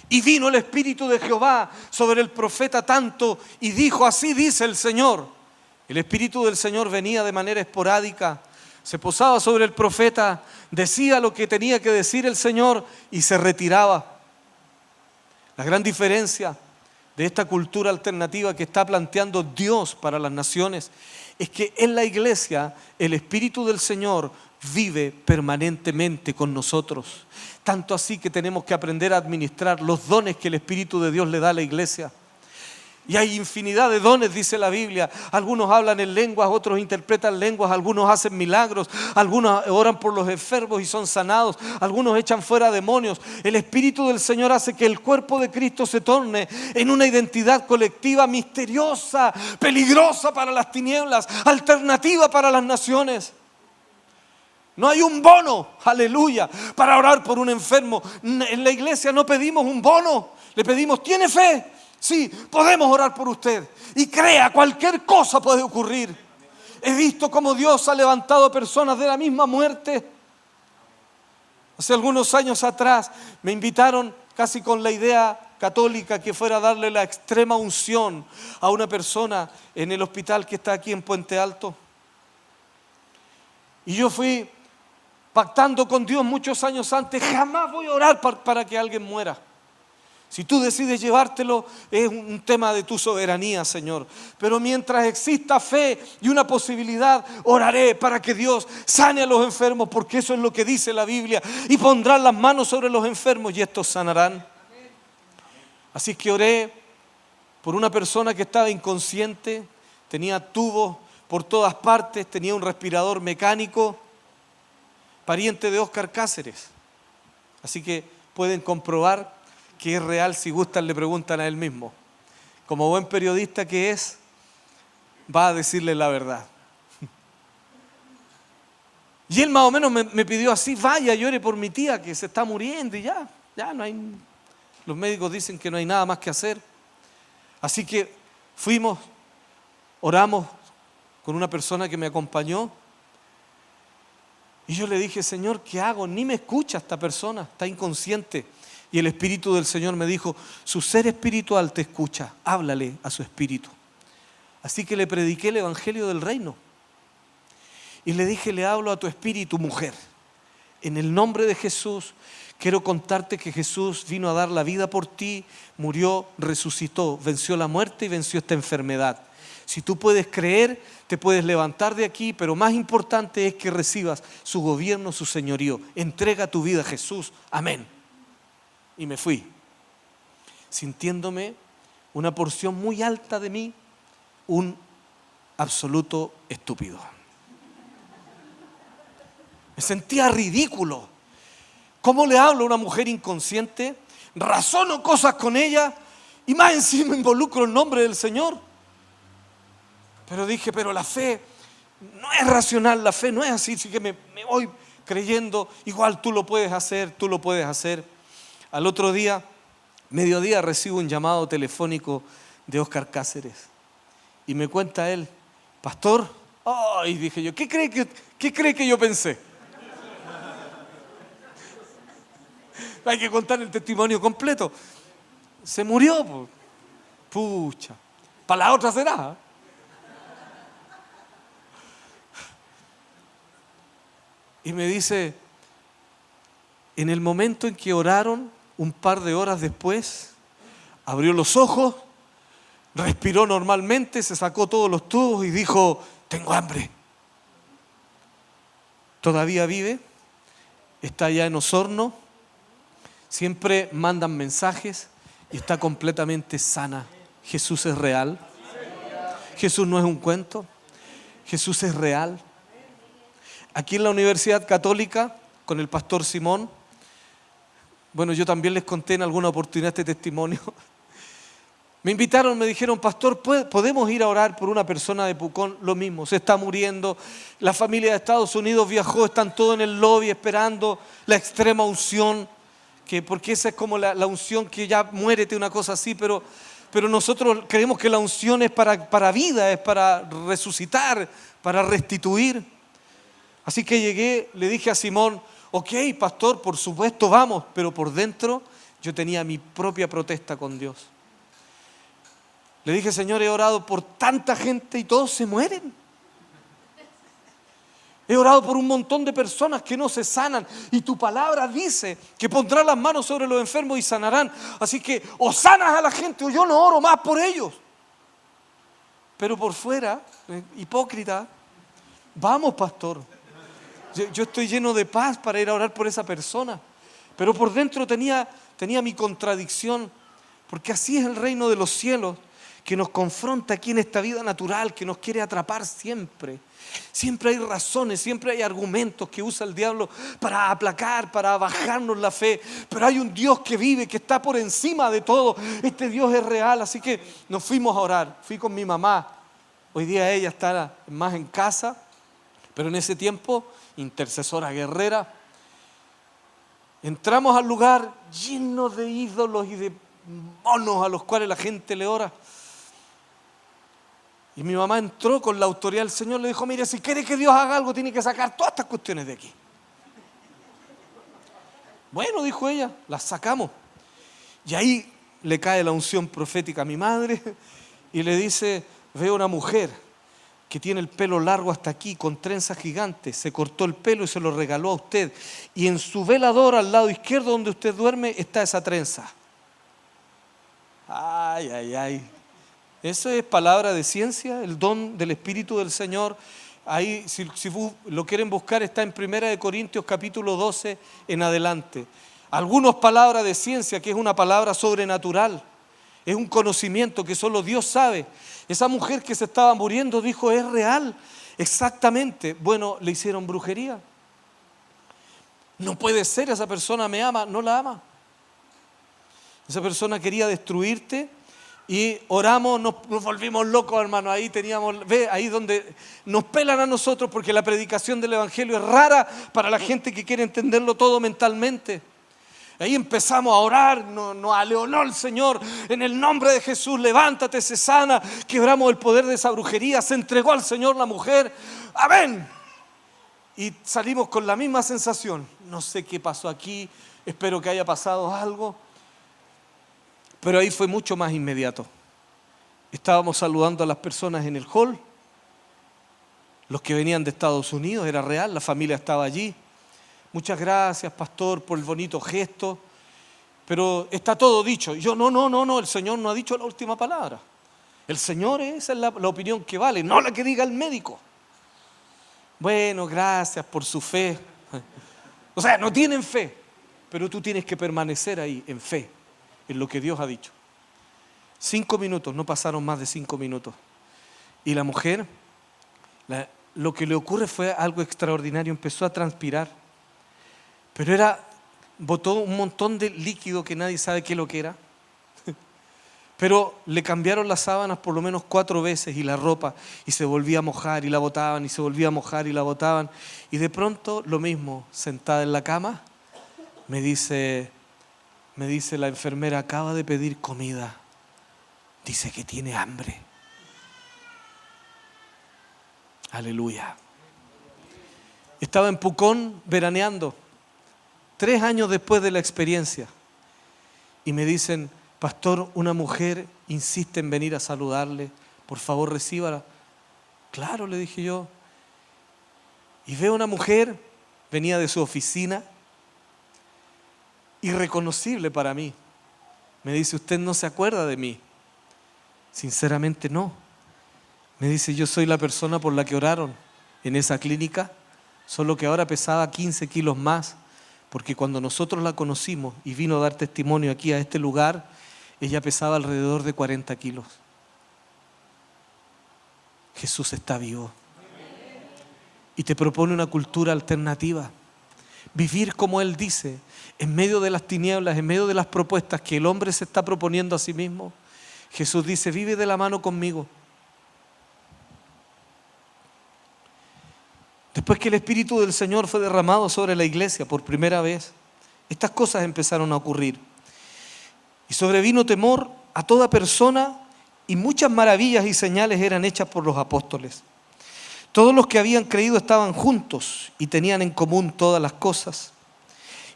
y vino el Espíritu de Jehová sobre el profeta tanto, y dijo: así dice el Señor. El Espíritu del Señor venía de manera esporádica, se posaba sobre el profeta, decía lo que tenía que decir el Señor y se retiraba. La gran diferencia de esta cultura alternativa que está planteando Dios para las naciones es que en la iglesia el Espíritu del Señor vive permanentemente con nosotros. Tanto así que tenemos que aprender a administrar los dones que el Espíritu de Dios le da a la iglesia. Y hay infinidad de dones, dice la Biblia. Algunos hablan en lenguas, otros interpretan lenguas, algunos hacen milagros, algunos oran por los enfermos y son sanados, algunos echan fuera demonios. El Espíritu del Señor hace que el cuerpo de Cristo se torne en una identidad colectiva misteriosa, peligrosa para las tinieblas, alternativa para las naciones. No hay un bono, aleluya, para orar por un enfermo. En la iglesia no pedimos un bono, le pedimos: ¿tiene fe? Sí, podemos orar por usted. Y crea, cualquier cosa puede ocurrir. He visto cómo Dios ha levantado a personas de la misma muerte. Hace algunos años atrás me invitaron, casi con la idea católica, que fuera a darle la extrema unción a una persona en el hospital que está aquí en Puente Alto. Y yo fui pactando con Dios muchos años antes: jamás voy a orar para que alguien muera. Si tú decides llevártelo, es un tema de tu soberanía, Señor. Pero mientras exista fe y una posibilidad, oraré para que Dios sane a los enfermos, porque eso es lo que dice la Biblia. Y pondrán las manos sobre los enfermos y estos sanarán. Así que oré por una persona que estaba inconsciente, tenía tubos por todas partes, tenía un respirador mecánico, pariente de Óscar Cáceres. Así que pueden comprobar que es real. Si gustan, le preguntan a él mismo. Como buen periodista que es, va a decirle la verdad. Y él más o menos me pidió así: vaya, llore por mi tía que se está muriendo, y ya no hay, los médicos dicen que no hay nada más que hacer. Así que fuimos, oramos con una persona que me acompañó, y yo le dije: Señor, ¿qué hago? Ni me escucha esta persona, está inconsciente. Y el Espíritu del Señor me dijo: su ser espiritual te escucha, háblale a su espíritu. Así que le prediqué el Evangelio del Reino. Y le dije: le hablo a tu espíritu, mujer. En el nombre de Jesús, quiero contarte que Jesús vino a dar la vida por ti, murió, resucitó, venció la muerte y venció esta enfermedad. Si tú puedes creer, te puedes levantar de aquí, pero más importante es que recibas su gobierno, su señorío. Entrega tu vida a Jesús. Amén. Y me fui, sintiéndome una porción muy alta de mí, un absoluto estúpido. Me sentía ridículo. ¿Cómo le hablo a una mujer inconsciente? Razono cosas con ella y más encima involucro el nombre del Señor. Pero dije: pero la fe no es racional, la fe no es así. Así que me voy creyendo: igual tú lo puedes hacer, tú lo puedes hacer. Al otro día mediodía recibo un llamado telefónico de Óscar Cáceres y me cuenta él: pastor, y dije yo, ¿qué cree que yo pensé? Hay que contar el testimonio completo. Se murió, po. Pucha, para la otra será. Y me dice, en el momento en que oraron, un par de horas después, abrió los ojos, respiró normalmente, se sacó todos los tubos y dijo: tengo hambre. Todavía vive, está allá en Osorno, siempre mandan mensajes y está completamente sana. Jesús es real. Jesús no es un cuento. Jesús es real. Aquí en la Universidad Católica, con el pastor Simón, bueno, yo también les conté en alguna oportunidad este testimonio. Me invitaron, me dijeron: pastor, ¿podemos ir a orar por una persona de Pucón? Lo mismo, se está muriendo. La familia de Estados Unidos viajó, están todos en el lobby esperando la extrema unción, porque esa es como la unción que ya muérete, una cosa así, pero nosotros creemos que la unción es para vida, es para resucitar, para restituir. Así que llegué, le dije a Simón: ok, pastor, por supuesto vamos, pero por dentro yo tenía mi propia protesta con Dios. Le dije: Señor, he orado por tanta gente y todos se mueren. He orado por un montón de personas que no se sanan y tu palabra dice que pondrá las manos sobre los enfermos y sanarán. Así que o sanas a la gente o yo no oro más por ellos. Pero por fuera, hipócrita: vamos, pastor. Yo estoy lleno de paz para ir a orar por esa persona. Pero por dentro tenía mi contradicción, porque así es el reino de los cielos, que nos confronta aquí en esta vida natural, que nos quiere atrapar siempre. Siempre hay razones, siempre hay argumentos que usa el diablo para aplacar, para bajarnos la fe. Pero hay un Dios que vive, que está por encima de todo. Este Dios es real, así que nos fuimos a orar. Fui con mi mamá. Hoy día ella está más en casa, pero en ese tiempo, intercesora guerrera. Entramos al lugar lleno de ídolos y de monos a los cuales la gente le ora. Y mi mamá entró con la autoridad del Señor, le dijo: mire, si quiere que Dios haga algo, tiene que sacar todas estas cuestiones de aquí. Bueno, dijo ella, las sacamos. Y ahí le cae la unción profética a mi madre y le dice: veo una mujer que tiene el pelo largo hasta aquí, con trenzas gigantes, se cortó el pelo y se lo regaló a usted. Y en su velador, al lado izquierdo donde usted duerme, está esa trenza. Ay, ay, ay. Eso es palabra de ciencia, el don del Espíritu del Señor. Ahí, si lo quieren buscar, está en 1 Corintios capítulo 12 en adelante. Algunos palabras de ciencia, que es una palabra sobrenatural. Es un conocimiento que solo Dios sabe. Esa mujer que se estaba muriendo dijo: es real, exactamente. Bueno, le hicieron brujería. No puede ser, esa persona me ama, no la ama. Esa persona quería destruirte y oramos, nos volvimos locos, hermano. Ahí teníamos, ahí donde nos pelan a nosotros, porque la predicación del Evangelio es rara para la gente que quiere entenderlo todo mentalmente. Ahí empezamos a orar, nos aleonó el Señor, en el nombre de Jesús, levántate, se sana, quebramos el poder de esa brujería, se entregó al Señor la mujer, amén. Y salimos con la misma sensación: no sé qué pasó aquí, espero que haya pasado algo. Pero ahí fue mucho más inmediato. Estábamos saludando a las personas en el hall, los que venían de Estados Unidos, era real, la familia estaba allí. Muchas gracias, pastor, por el bonito gesto, pero está todo dicho. Y yo, no, el Señor no ha dicho la última palabra. El Señor, esa es la opinión que vale, no la que diga el médico. Bueno, gracias por su fe. O sea, no tienen fe, pero tú tienes que permanecer ahí en fe, en lo que Dios ha dicho. 5 minutos, no pasaron más de 5 minutos. Y la mujer, lo que le ocurre fue algo extraordinario, empezó a transpirar. Pero botó un montón de líquido que nadie sabe qué es lo que era. Pero le cambiaron las sábanas por lo menos 4 veces y la ropa, y se volvía a mojar y la botaban, y se volvía a mojar y la botaban. Y de pronto, lo mismo, sentada en la cama, me dice: Me dice la enfermera, acaba de pedir comida. Dice que tiene hambre. Aleluya. Estaba en Pucón veraneando, 3 años después de la experiencia. Y me dicen, pastor, una mujer insiste en venir a saludarle. Por favor, recíbala. Claro, le dije yo. Y veo una mujer, venía de su oficina, irreconocible para mí. Me dice, ¿usted no se acuerda de mí? Sinceramente no. Me dice, yo soy la persona por la que oraron en esa clínica, solo que ahora pesaba 15 kilos más, porque cuando nosotros la conocimos y vino a dar testimonio aquí a este lugar, ella pesaba alrededor de 40 kilos. Jesús está vivo. Y te propone una cultura alternativa. Vivir como Él dice, en medio de las tinieblas, en medio de las propuestas que el hombre se está proponiendo a sí mismo. Jesús dice, vive de la mano conmigo. Después que el Espíritu del Señor fue derramado sobre la iglesia por primera vez, estas cosas empezaron a ocurrir. Y sobrevino temor a toda persona y muchas maravillas y señales eran hechas por los apóstoles. Todos los que habían creído estaban juntos y tenían en común todas las cosas.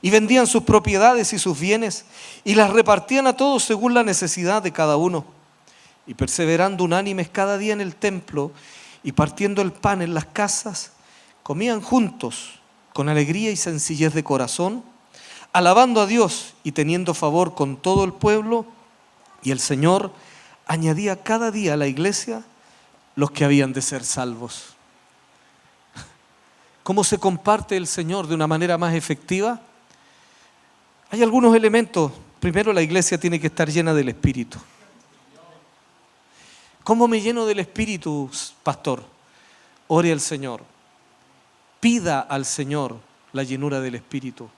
Y vendían sus propiedades y sus bienes y las repartían a todos según la necesidad de cada uno. Y perseverando unánimes cada día en el templo y partiendo el pan en las casas, comían juntos con alegría y sencillez de corazón, alabando a Dios y teniendo favor con todo el pueblo. Y el Señor añadía cada día a la iglesia los que habían de ser salvos. ¿Cómo se comparte el Señor de una manera más efectiva? Hay algunos elementos. Primero, la iglesia tiene que estar llena del Espíritu. ¿Cómo me lleno del Espíritu, pastor? Ore al Señor. Pida al Señor la llenura del Espíritu.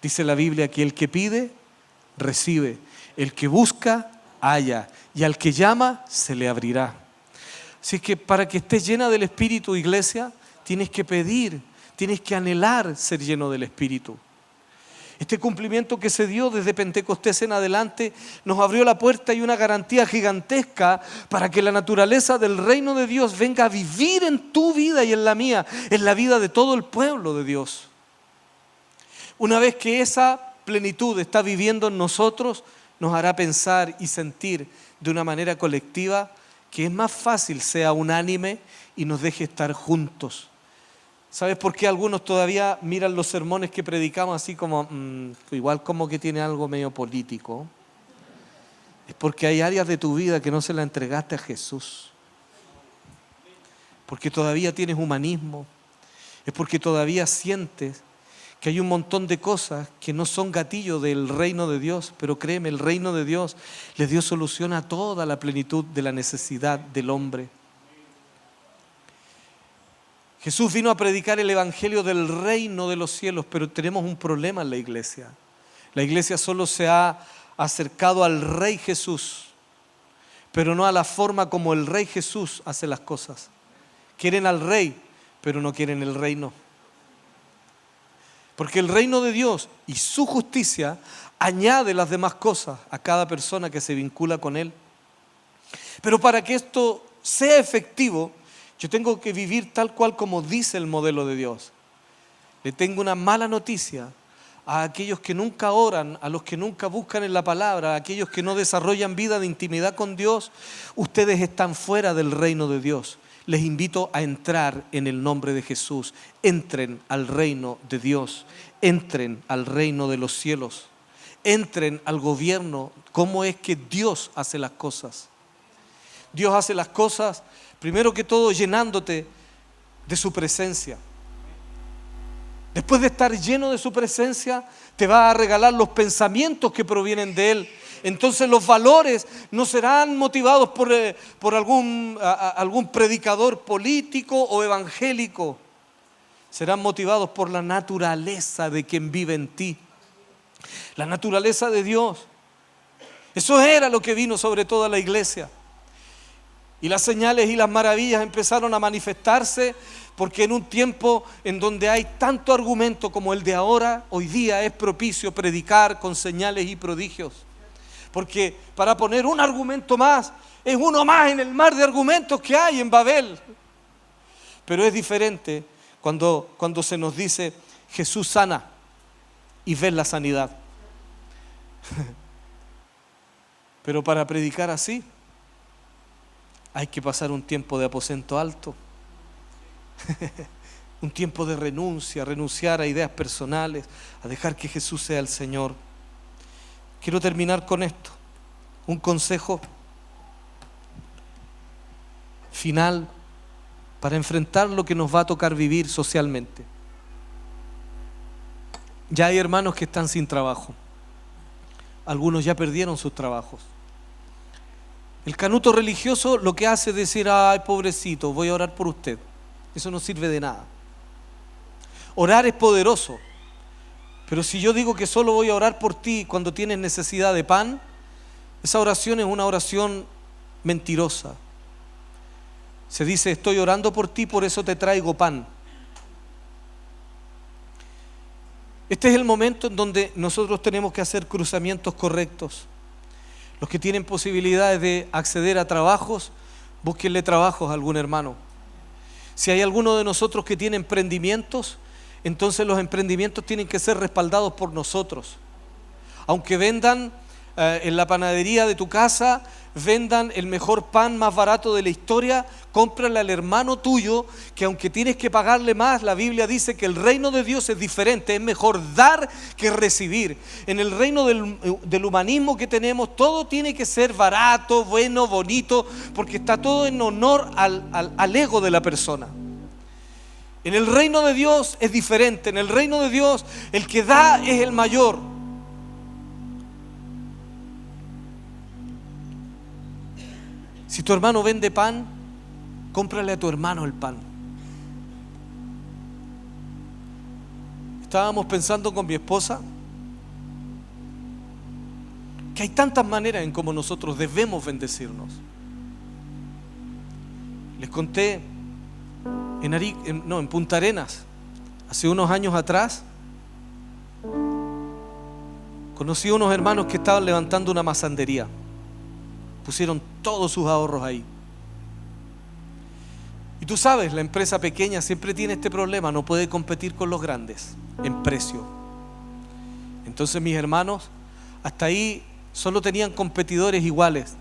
Dice la Biblia que el que pide, recibe. El que busca, halla. Y al que llama, se le abrirá. Así que para que estés llena del Espíritu, iglesia, tienes que pedir, tienes que anhelar ser lleno del Espíritu. Este cumplimiento que se dio desde Pentecostés en adelante nos abrió la puerta y una garantía gigantesca para que la naturaleza del reino de Dios venga a vivir en tu vida y en la mía, en la vida de todo el pueblo de Dios. Una vez que esa plenitud está viviendo en nosotros, nos hará pensar y sentir de una manera colectiva que es más fácil sea unánime y nos deje estar juntos. ¿Sabes por qué algunos todavía miran los sermones que predicamos así como, igual como que tiene algo medio político? Es porque hay áreas de tu vida que no se las entregaste a Jesús. Porque todavía tienes humanismo. Es porque todavía sientes que hay un montón de cosas que no son gatillo del reino de Dios, pero créeme, el reino de Dios le dio solución a toda la plenitud de la necesidad del hombre. Jesús vino a predicar el evangelio del reino de los cielos, pero tenemos un problema en la iglesia. La iglesia solo se ha acercado al Rey Jesús, pero no a la forma como el Rey Jesús hace las cosas. Quieren al Rey, pero no quieren el reino. Porque el reino de Dios y su justicia añade las demás cosas a cada persona que se vincula con Él. Pero para que esto sea efectivo, yo tengo que vivir tal cual como dice el modelo de Dios. Le tengo una mala noticia a aquellos que nunca oran, a los que nunca buscan en la palabra, a aquellos que no desarrollan vida de intimidad con Dios. Ustedes están fuera del reino de Dios. Les invito a entrar en el nombre de Jesús. Entren al reino de Dios. Entren al reino de los cielos. Entren al gobierno. ¿Cómo es que Dios hace las cosas? Dios hace las cosas, primero que todo, llenándote de su presencia. Después de estar lleno de su presencia, te va a regalar los pensamientos que provienen de Él. Entonces los valores no serán motivados por algún predicador político o evangélico. Serán motivados por la naturaleza de quien vive en ti. La naturaleza de Dios. Eso era lo que vino sobre toda la iglesia. Y las señales y las maravillas empezaron a manifestarse Porque en un tiempo en donde hay tanto argumento como el de ahora, hoy día es propicio predicar con señales y prodigios. Porque para poner un argumento más, es uno más en el mar de argumentos que hay en Babel. Pero es diferente cuando se nos dice Jesús sana y ves la sanidad. Pero para predicar así hay que pasar un tiempo de aposento alto. Un tiempo de renunciar a ideas personales, a dejar que Jesús sea el Señor. Quiero terminar con esto. Un consejo final para enfrentar lo que nos va a tocar vivir socialmente. Ya hay hermanos que están sin trabajo. Algunos ya perdieron sus trabajos. El canuto religioso lo que hace es decir: ay, pobrecito, voy a orar por usted. Eso no sirve de nada. Orar es poderoso, pero si yo digo que solo voy a orar por ti cuando tienes necesidad de pan, esa oración es una oración mentirosa. Se dice: estoy orando por ti, por eso te traigo pan. Este es el momento en donde nosotros tenemos que hacer cruzamientos correctos. Los que tienen posibilidades de acceder a trabajos, búsquenle trabajos a algún hermano. Si hay alguno de nosotros que tiene emprendimientos, entonces los emprendimientos tienen que ser respaldados por nosotros. Aunque vendan en la panadería de tu casa, vendan el mejor pan más barato de la historia, cómprale al hermano tuyo, que aunque tienes que pagarle más, la Biblia dice que el reino de Dios es diferente, es mejor dar que recibir. En el reino del humanismo que tenemos, todo tiene que ser barato, bueno, bonito, porque está todo en honor al ego de la persona. En el reino de Dios es diferente. En el reino de Dios el que da es el mayor. Si tu hermano vende pan, cómprale a tu hermano el pan. Estábamos pensando con mi esposa que hay tantas maneras en cómo nosotros debemos bendecirnos. Les conté en Punta Arenas, hace unos años atrás, conocí a unos hermanos que estaban levantando una mazandería. Pusieron todos sus ahorros ahí. Y tú sabes, la empresa pequeña siempre tiene este problema, no puede competir con los grandes en precio. Entonces mis hermanos, hasta ahí solo tenían competidores iguales,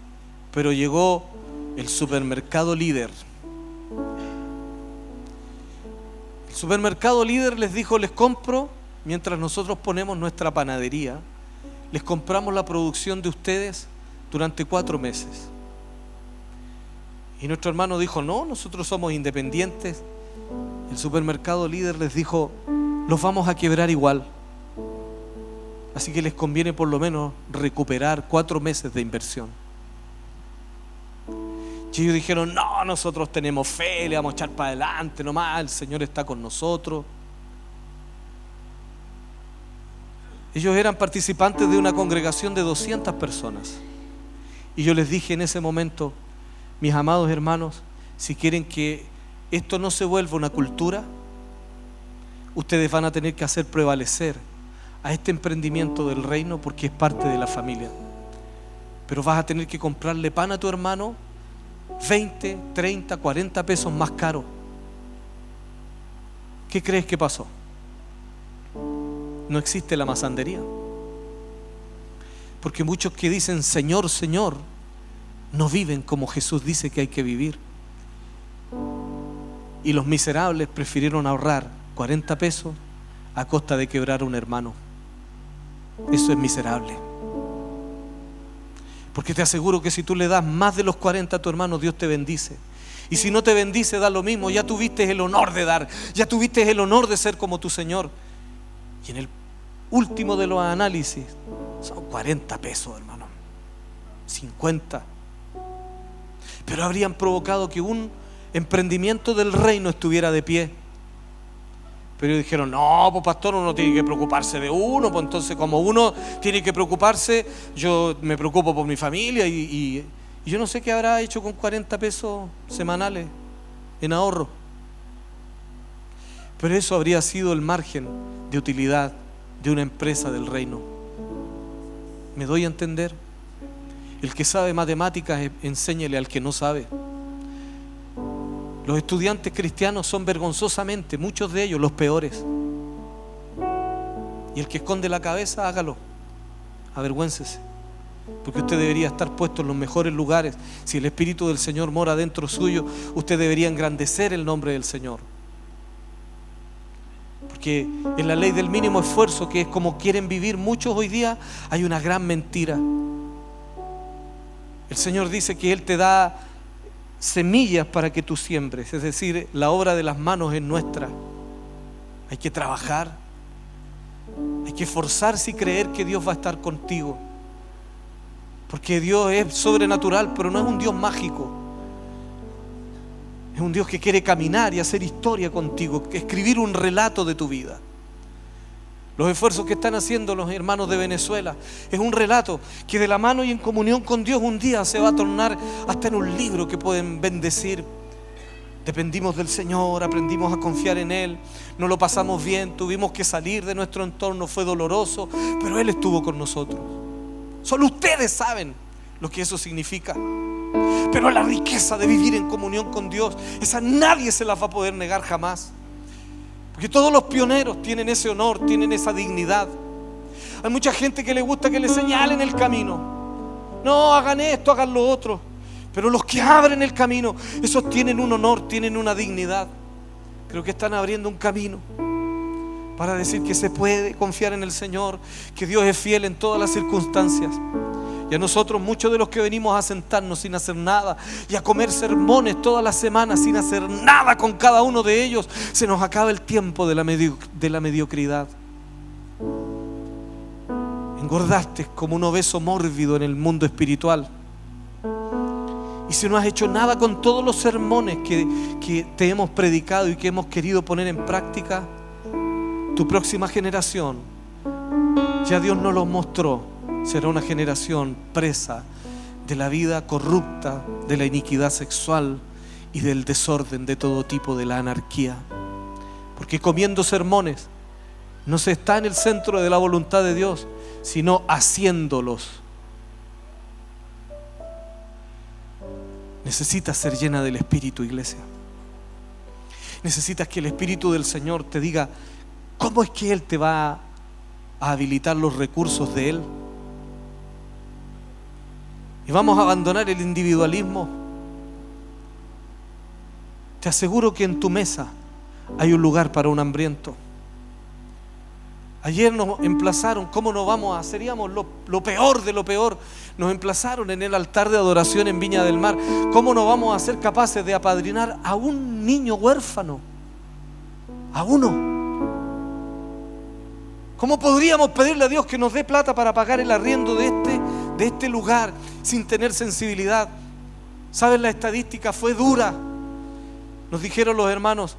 pero llegó el supermercado líder. El supermercado líder les dijo: les compro, mientras nosotros ponemos nuestra panadería, les compramos la producción de ustedes durante 4 meses. Y nuestro hermano dijo: no, nosotros somos independientes. El supermercado líder les dijo: los vamos a quebrar igual, así que les conviene por lo menos recuperar 4 meses de inversión. Y ellos dijeron: no, nosotros tenemos fe, le vamos a echar para adelante nomás, el Señor está con nosotros. Ellos eran participantes de una congregación de 200 personas. Y yo les dije en ese momento: mis amados hermanos, si quieren que esto no se vuelva una cultura, ustedes van a tener que hacer prevalecer a este emprendimiento del reino, porque es parte de la familia. Pero vas a tener que comprarle pan a tu hermano 20, 30, 40 pesos más caro. ¿Qué crees que pasó? No existe la mazandería. Porque muchos que dicen Señor, Señor, no viven como Jesús dice que hay que vivir. Y los miserables prefirieron ahorrar 40 pesos a costa de quebrar a un hermano. Eso es miserable. Porque te aseguro que si tú le das más de los 40 a tu hermano, Dios te bendice. Y si no te bendice, da lo mismo. Ya tuviste el honor de dar, ya tuviste el honor de ser como tu Señor. Y en el último de los análisis son 40 pesos, hermano, 50. Pero habrían provocado que un emprendimiento del reino estuviera de pie. Pero ellos dijeron: no, pues pastor, uno tiene que preocuparse de uno, pues entonces como uno tiene que preocuparse, yo me preocupo por mi familia. Y yo no sé qué habrá hecho con 40 pesos semanales en ahorro. Pero eso habría sido el margen de utilidad de una empresa del reino. ¿Me doy a entender? El que sabe matemáticas, enséñele al que no sabe. Los estudiantes cristianos son vergonzosamente, muchos de ellos, los peores. Y el que esconde la cabeza, hágalo. Avergüéncese. Porque usted debería estar puesto en los mejores lugares. Si el Espíritu del Señor mora dentro suyo, usted debería engrandecer el nombre del Señor. Porque en la ley del mínimo esfuerzo, que es como quieren vivir muchos hoy día, hay una gran mentira. El Señor dice que Él te da semillas para que tú siembres. Es decir, la obra de las manos es nuestra. Hay que trabajar, hay que esforzarse y creer que Dios va a estar contigo. Porque Dios es sobrenatural, pero no es un Dios mágico. Es un Dios que quiere caminar y hacer historia contigo, escribir un relato de tu vida. Los esfuerzos que están haciendo los hermanos de Venezuela es un relato que de la mano y en comunión con Dios un día se va a tornar hasta en un libro que pueden bendecir. Dependimos del Señor, aprendimos a confiar en Él, no lo pasamos bien, tuvimos que salir de nuestro entorno, fue doloroso, pero Él estuvo con nosotros. Solo ustedes saben lo que eso significa. Pero la riqueza de vivir en comunión con Dios, esa nadie se la va a poder negar jamás. Porque todos los pioneros tienen ese honor, tienen esa dignidad. Hay mucha gente que le gusta que le señalen el camino. No, hagan esto, hagan lo otro. Pero los que abren el camino, esos tienen un honor, tienen una dignidad. Creo que están abriendo un camino para decir que se puede confiar en el Señor, que Dios es fiel en todas las circunstancias. Y a nosotros, muchos de los que venimos a sentarnos sin hacer nada y a comer sermones todas las semanas sin hacer nada con cada uno de ellos, se nos acaba el tiempo de la mediocridad. Engordaste como un obeso mórbido en el mundo espiritual. Y si no has hecho nada con todos los sermones que te hemos predicado y que hemos querido poner en práctica, tu próxima generación, ya Dios nos los mostró, será una generación presa de la vida corrupta, de la iniquidad sexual y del desorden de todo tipo, de la anarquía. Porque comiendo sermones no se está en el centro de la voluntad de Dios, sino haciéndolos. Necesitas ser llena del Espíritu, iglesia. Necesitas que el Espíritu del Señor te diga cómo es que Él te va a habilitar los recursos de Él. Y vamos a abandonar el individualismo. Te aseguro que en tu mesa hay un lugar para un hambriento. Ayer nos emplazaron, ¿cómo no vamos a? Seríamos lo peor de lo peor. Nos emplazaron en el altar de adoración en Viña del Mar. ¿Cómo no vamos a ser capaces de apadrinar a un niño huérfano? A uno. ¿Cómo podríamos pedirle a Dios que nos dé plata para pagar el arriendo de este lugar sin tener sensibilidad? ¿Saben? La estadística fue dura. Nos dijeron los hermanos,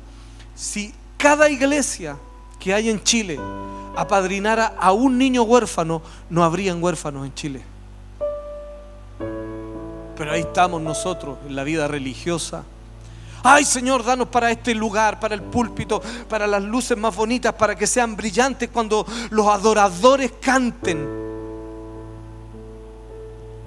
si cada iglesia que hay en Chile apadrinara a un niño huérfano, no habrían huérfanos en Chile. Pero ahí estamos nosotros en la vida religiosa. Ay, Señor, danos para este lugar, para el púlpito, para las luces más bonitas, para que sean brillantes cuando los adoradores canten.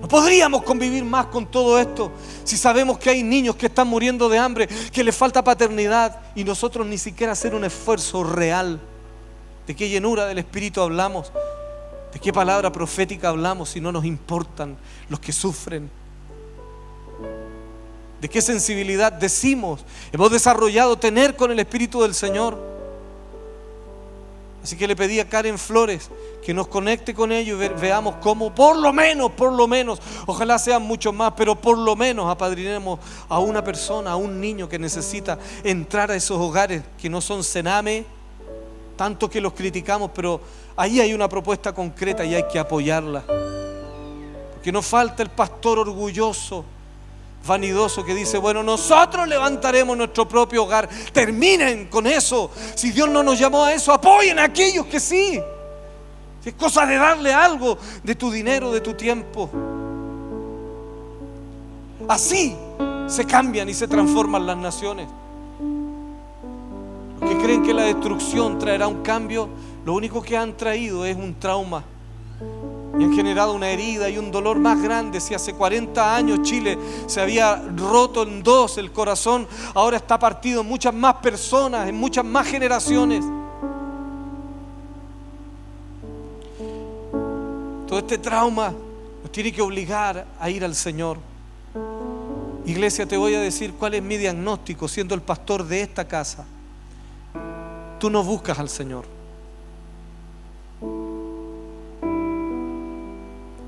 No podríamos convivir más con todo esto si sabemos que hay niños que están muriendo de hambre, que les falta paternidad y nosotros ni siquiera hacer un esfuerzo real. ¿De qué llenura del Espíritu hablamos? ¿De qué palabra profética hablamos si no nos importan los que sufren? ¿De qué sensibilidad decimos hemos desarrollado tener con el Espíritu del Señor? Así que le pedí a Karen Flores que nos conecte con ellos y veamos cómo por lo menos, ojalá sean muchos más, pero por lo menos apadrinemos a una persona, a un niño que necesita entrar a esos hogares que no son cename, tanto que los criticamos, pero ahí hay una propuesta concreta y hay que apoyarla. Porque no falta el pastor orgulloso, vanidoso, que dice, bueno, nosotros levantaremos nuestro propio hogar. Terminen con eso. Si Dios no nos llamó a eso, apoyen a aquellos que sí. Si es cosa de darle algo de tu dinero, de tu tiempo. Así se cambian y se transforman las naciones. Los que creen que la destrucción traerá un cambio, lo único que han traído es un trauma. Y han generado una herida y un dolor más grande. Si hace 40 años Chile se había roto en dos el corazón, ahora está partido en muchas más personas, en muchas más generaciones. Todo este trauma nos tiene que obligar a ir al Señor. Iglesia, te voy a decir cuál es mi diagnóstico siendo el pastor de esta casa. Tú no buscas al Señor.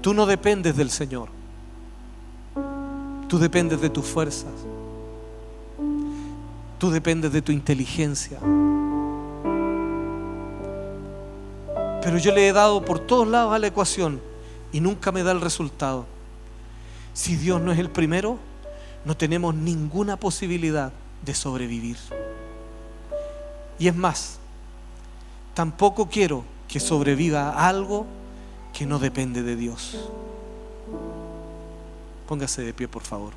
Tú no dependes del Señor. Tú dependes de tus fuerzas. Tú dependes de tu inteligencia. Pero yo le he dado por todos lados a la ecuación y nunca me da el resultado. Si Dios no es el primero, no tenemos ninguna posibilidad de sobrevivir. Y es más, tampoco quiero que sobreviva algo que no depende de Dios. Póngase de pie, por favor.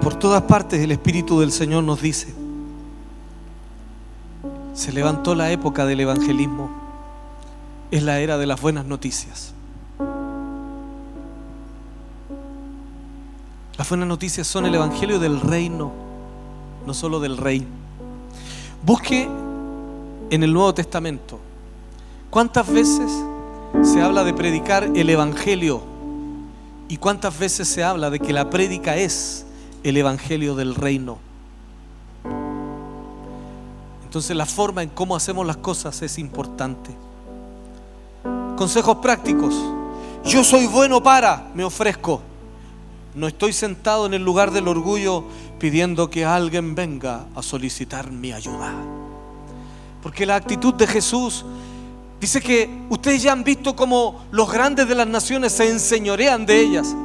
Por todas partes el Espíritu del Señor nos dice: se levantó la época del evangelismo. Es la era de las buenas noticias. Las buenas noticias son el evangelio del reino, no solo del rey. Busque en el Nuevo Testamento cuántas veces se habla de predicar el evangelio y cuántas veces se habla de que la prédica es el evangelio del reino. Entonces la forma en cómo hacemos las cosas es importante. Consejos prácticos. Yo soy bueno para, me ofrezco. No estoy sentado en el lugar del orgullo pidiendo que alguien venga a solicitar mi ayuda. Porque la actitud de Jesús dice que ustedes ya han visto cómo los grandes de las naciones se enseñorean de ellas.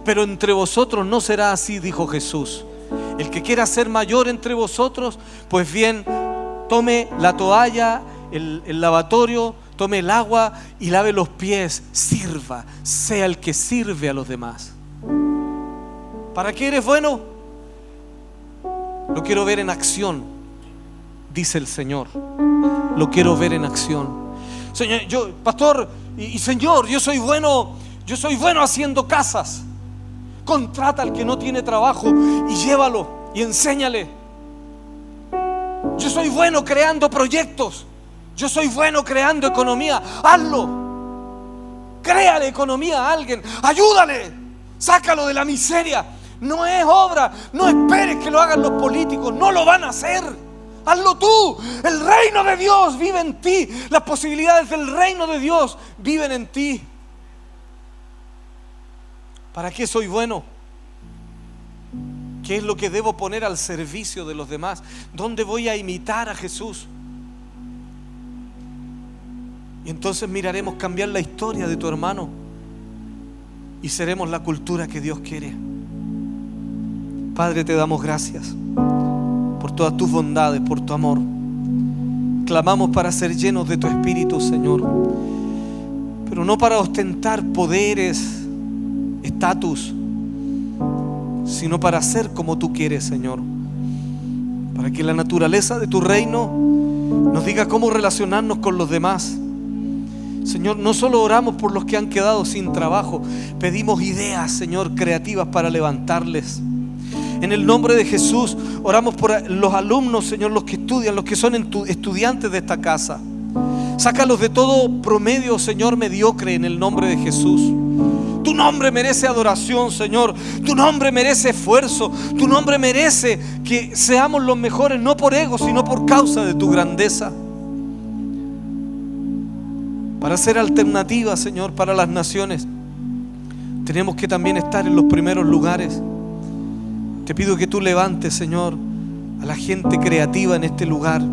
Pero entre vosotros no será así, dijo Jesús. El que quiera ser mayor entre vosotros, pues bien, tome la toalla, el lavatorio, tome el agua y lave los pies, sirva, sea el que sirve a los demás. ¿Para qué eres bueno? Lo quiero ver en acción, dice el Señor. Lo quiero ver en acción. Señor, yo, pastor y Señor, yo soy bueno haciendo casas. Contrata al que no tiene trabajo y llévalo y enséñale. Yo soy bueno creando proyectos. Yo soy bueno creando economía. Hazlo. Créale economía a alguien. Ayúdale. Sácalo de la miseria. No es obra. No esperes que lo hagan los políticos. No lo van a hacer. Hazlo tú. El reino de Dios vive en ti. Las posibilidades del reino de Dios viven en ti. ¿Para qué soy bueno? ¿Qué es lo que debo poner al servicio de los demás? ¿Dónde voy a imitar a Jesús? Y entonces miraremos cambiar la historia de tu hermano y seremos la cultura que Dios quiere. Padre, te damos gracias por todas tus bondades, por tu amor. Clamamos para ser llenos de tu Espíritu, Señor, pero no para ostentar poderes, estatus, sino para ser como tú quieres, Señor. Para que la naturaleza de tu reino nos diga cómo relacionarnos con los demás. Señor, no solo oramos por los que han quedado sin trabajo, pedimos ideas, Señor, creativas para levantarles. En el nombre de Jesús, oramos por los alumnos, Señor, los que estudian, los que son estudiantes de esta casa. Sácalos de todo promedio, Señor, mediocre, en el nombre de Jesús. Tu nombre merece adoración, Señor. Tu nombre merece esfuerzo. Tu nombre merece que seamos los mejores, no por ego, sino por causa de tu grandeza. Para ser alternativa, Señor, para las naciones, tenemos que también estar en los primeros lugares. Te pido que tú levantes, Señor, a la gente creativa en este lugar.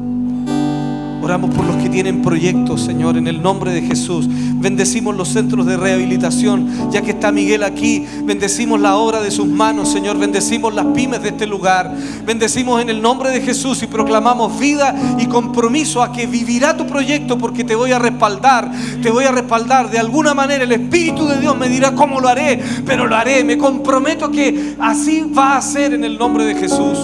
Oramos por los que tienen proyectos, Señor, en el nombre de Jesús. Bendecimos los centros de rehabilitación, ya que está Miguel aquí. Bendecimos la obra de sus manos, Señor. Bendecimos las pymes de este lugar. Bendecimos en el nombre de Jesús y proclamamos vida y compromiso a que vivirá tu proyecto, porque te voy a respaldar. Te voy a respaldar. De alguna manera el Espíritu de Dios me dirá cómo lo haré, pero lo haré. Me comprometo que así va a ser en el nombre de Jesús.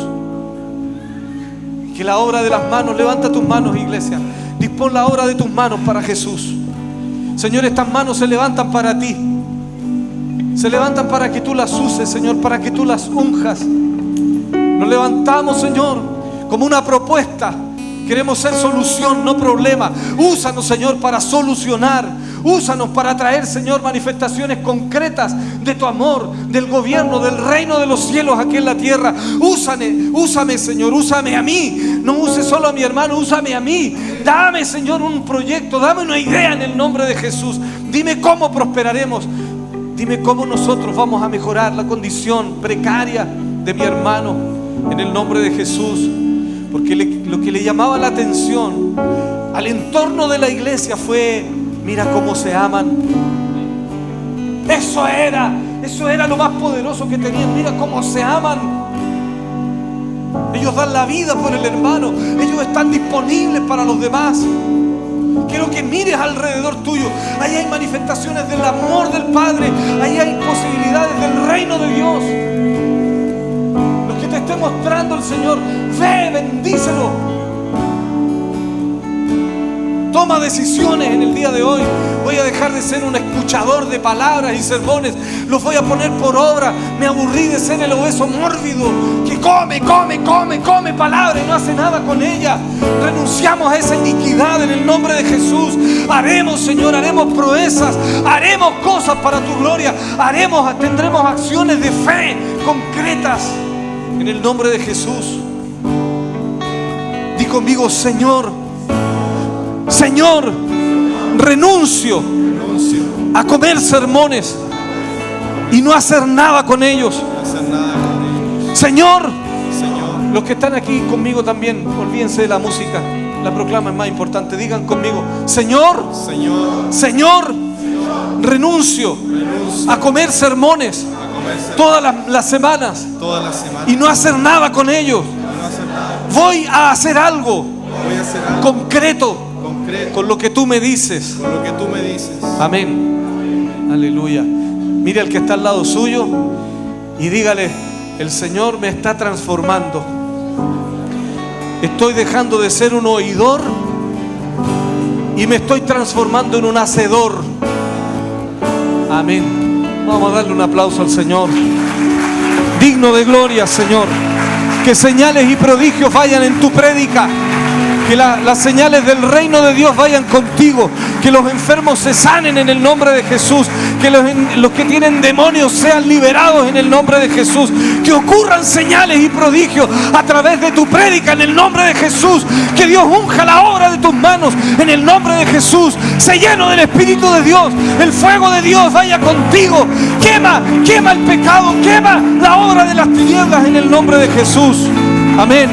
Que la obra de las manos, levanta tus manos, iglesia. Dispón la obra de tus manos para Jesús. Señor, estas manos se levantan para ti. Se levantan para que tú las uses, Señor, para que tú las unjas. Nos levantamos, Señor, como una propuesta. Queremos ser solución, no problema. Úsanos, Señor, para solucionar. Úsanos para traer, Señor, manifestaciones concretas de tu amor, del gobierno, del reino de los cielos aquí en la tierra. Úsame, Señor, úsame a mí. No uses solo a mi hermano, úsame a mí. Dame, Señor, un proyecto, dame una idea en el nombre de Jesús. Dime cómo prosperaremos. Dime cómo nosotros vamos a mejorar la condición precaria de mi hermano en el nombre de Jesús. Porque lo que le llamaba la atención al entorno de la iglesia fue: mira cómo se aman. Eso era lo más poderoso que tenían. Mira cómo se aman. Ellos dan la vida por el hermano. Ellos están disponibles para los demás. Quiero que mires alrededor tuyo. Ahí hay manifestaciones del amor del Padre. Ahí hay posibilidades del reino de Dios. Los que te esté mostrando el Señor, ve, bendícelo. Toma decisiones en el día de hoy. Voy a dejar de ser un escuchador de palabras y sermones. Los voy a poner por obra. Me aburrí de ser el obeso mórbido que come palabra y no hace nada con ella. Renunciamos a esa iniquidad en el nombre de Jesús. Haremos, Señor, haremos proezas. Haremos cosas para tu gloria. Tendremos acciones de fe concretas en el nombre de Jesús. Di conmigo: Señor, renuncio a comer sermones y no hacer nada con ellos. Señor, los que están aquí conmigo también, olvídense de la música, la proclama es más importante. Digan conmigo: Señor, renuncio a comer sermones todas las semanas y no hacer nada con ellos. Voy a hacer algo concreto con lo que tú me dices. Amén. Aleluya. Mire al que está al lado suyo y dígale: el Señor me está transformando. Estoy dejando de ser un oidor y me estoy transformando en un hacedor. Amén. Vamos a darle un aplauso al Señor. Digno de gloria, Señor. Que señales y prodigios vayan en tu prédica. Que las señales del reino de Dios vayan contigo. Que los enfermos se sanen en el nombre de Jesús. Que los que tienen demonios sean liberados en el nombre de Jesús. Que ocurran señales y prodigios a través de tu prédica en el nombre de Jesús. Que Dios unja la obra de tus manos en el nombre de Jesús. Se lleno del Espíritu de Dios. El fuego de Dios vaya contigo. Quema el pecado. Quema la obra de las tinieblas en el nombre de Jesús. Amén.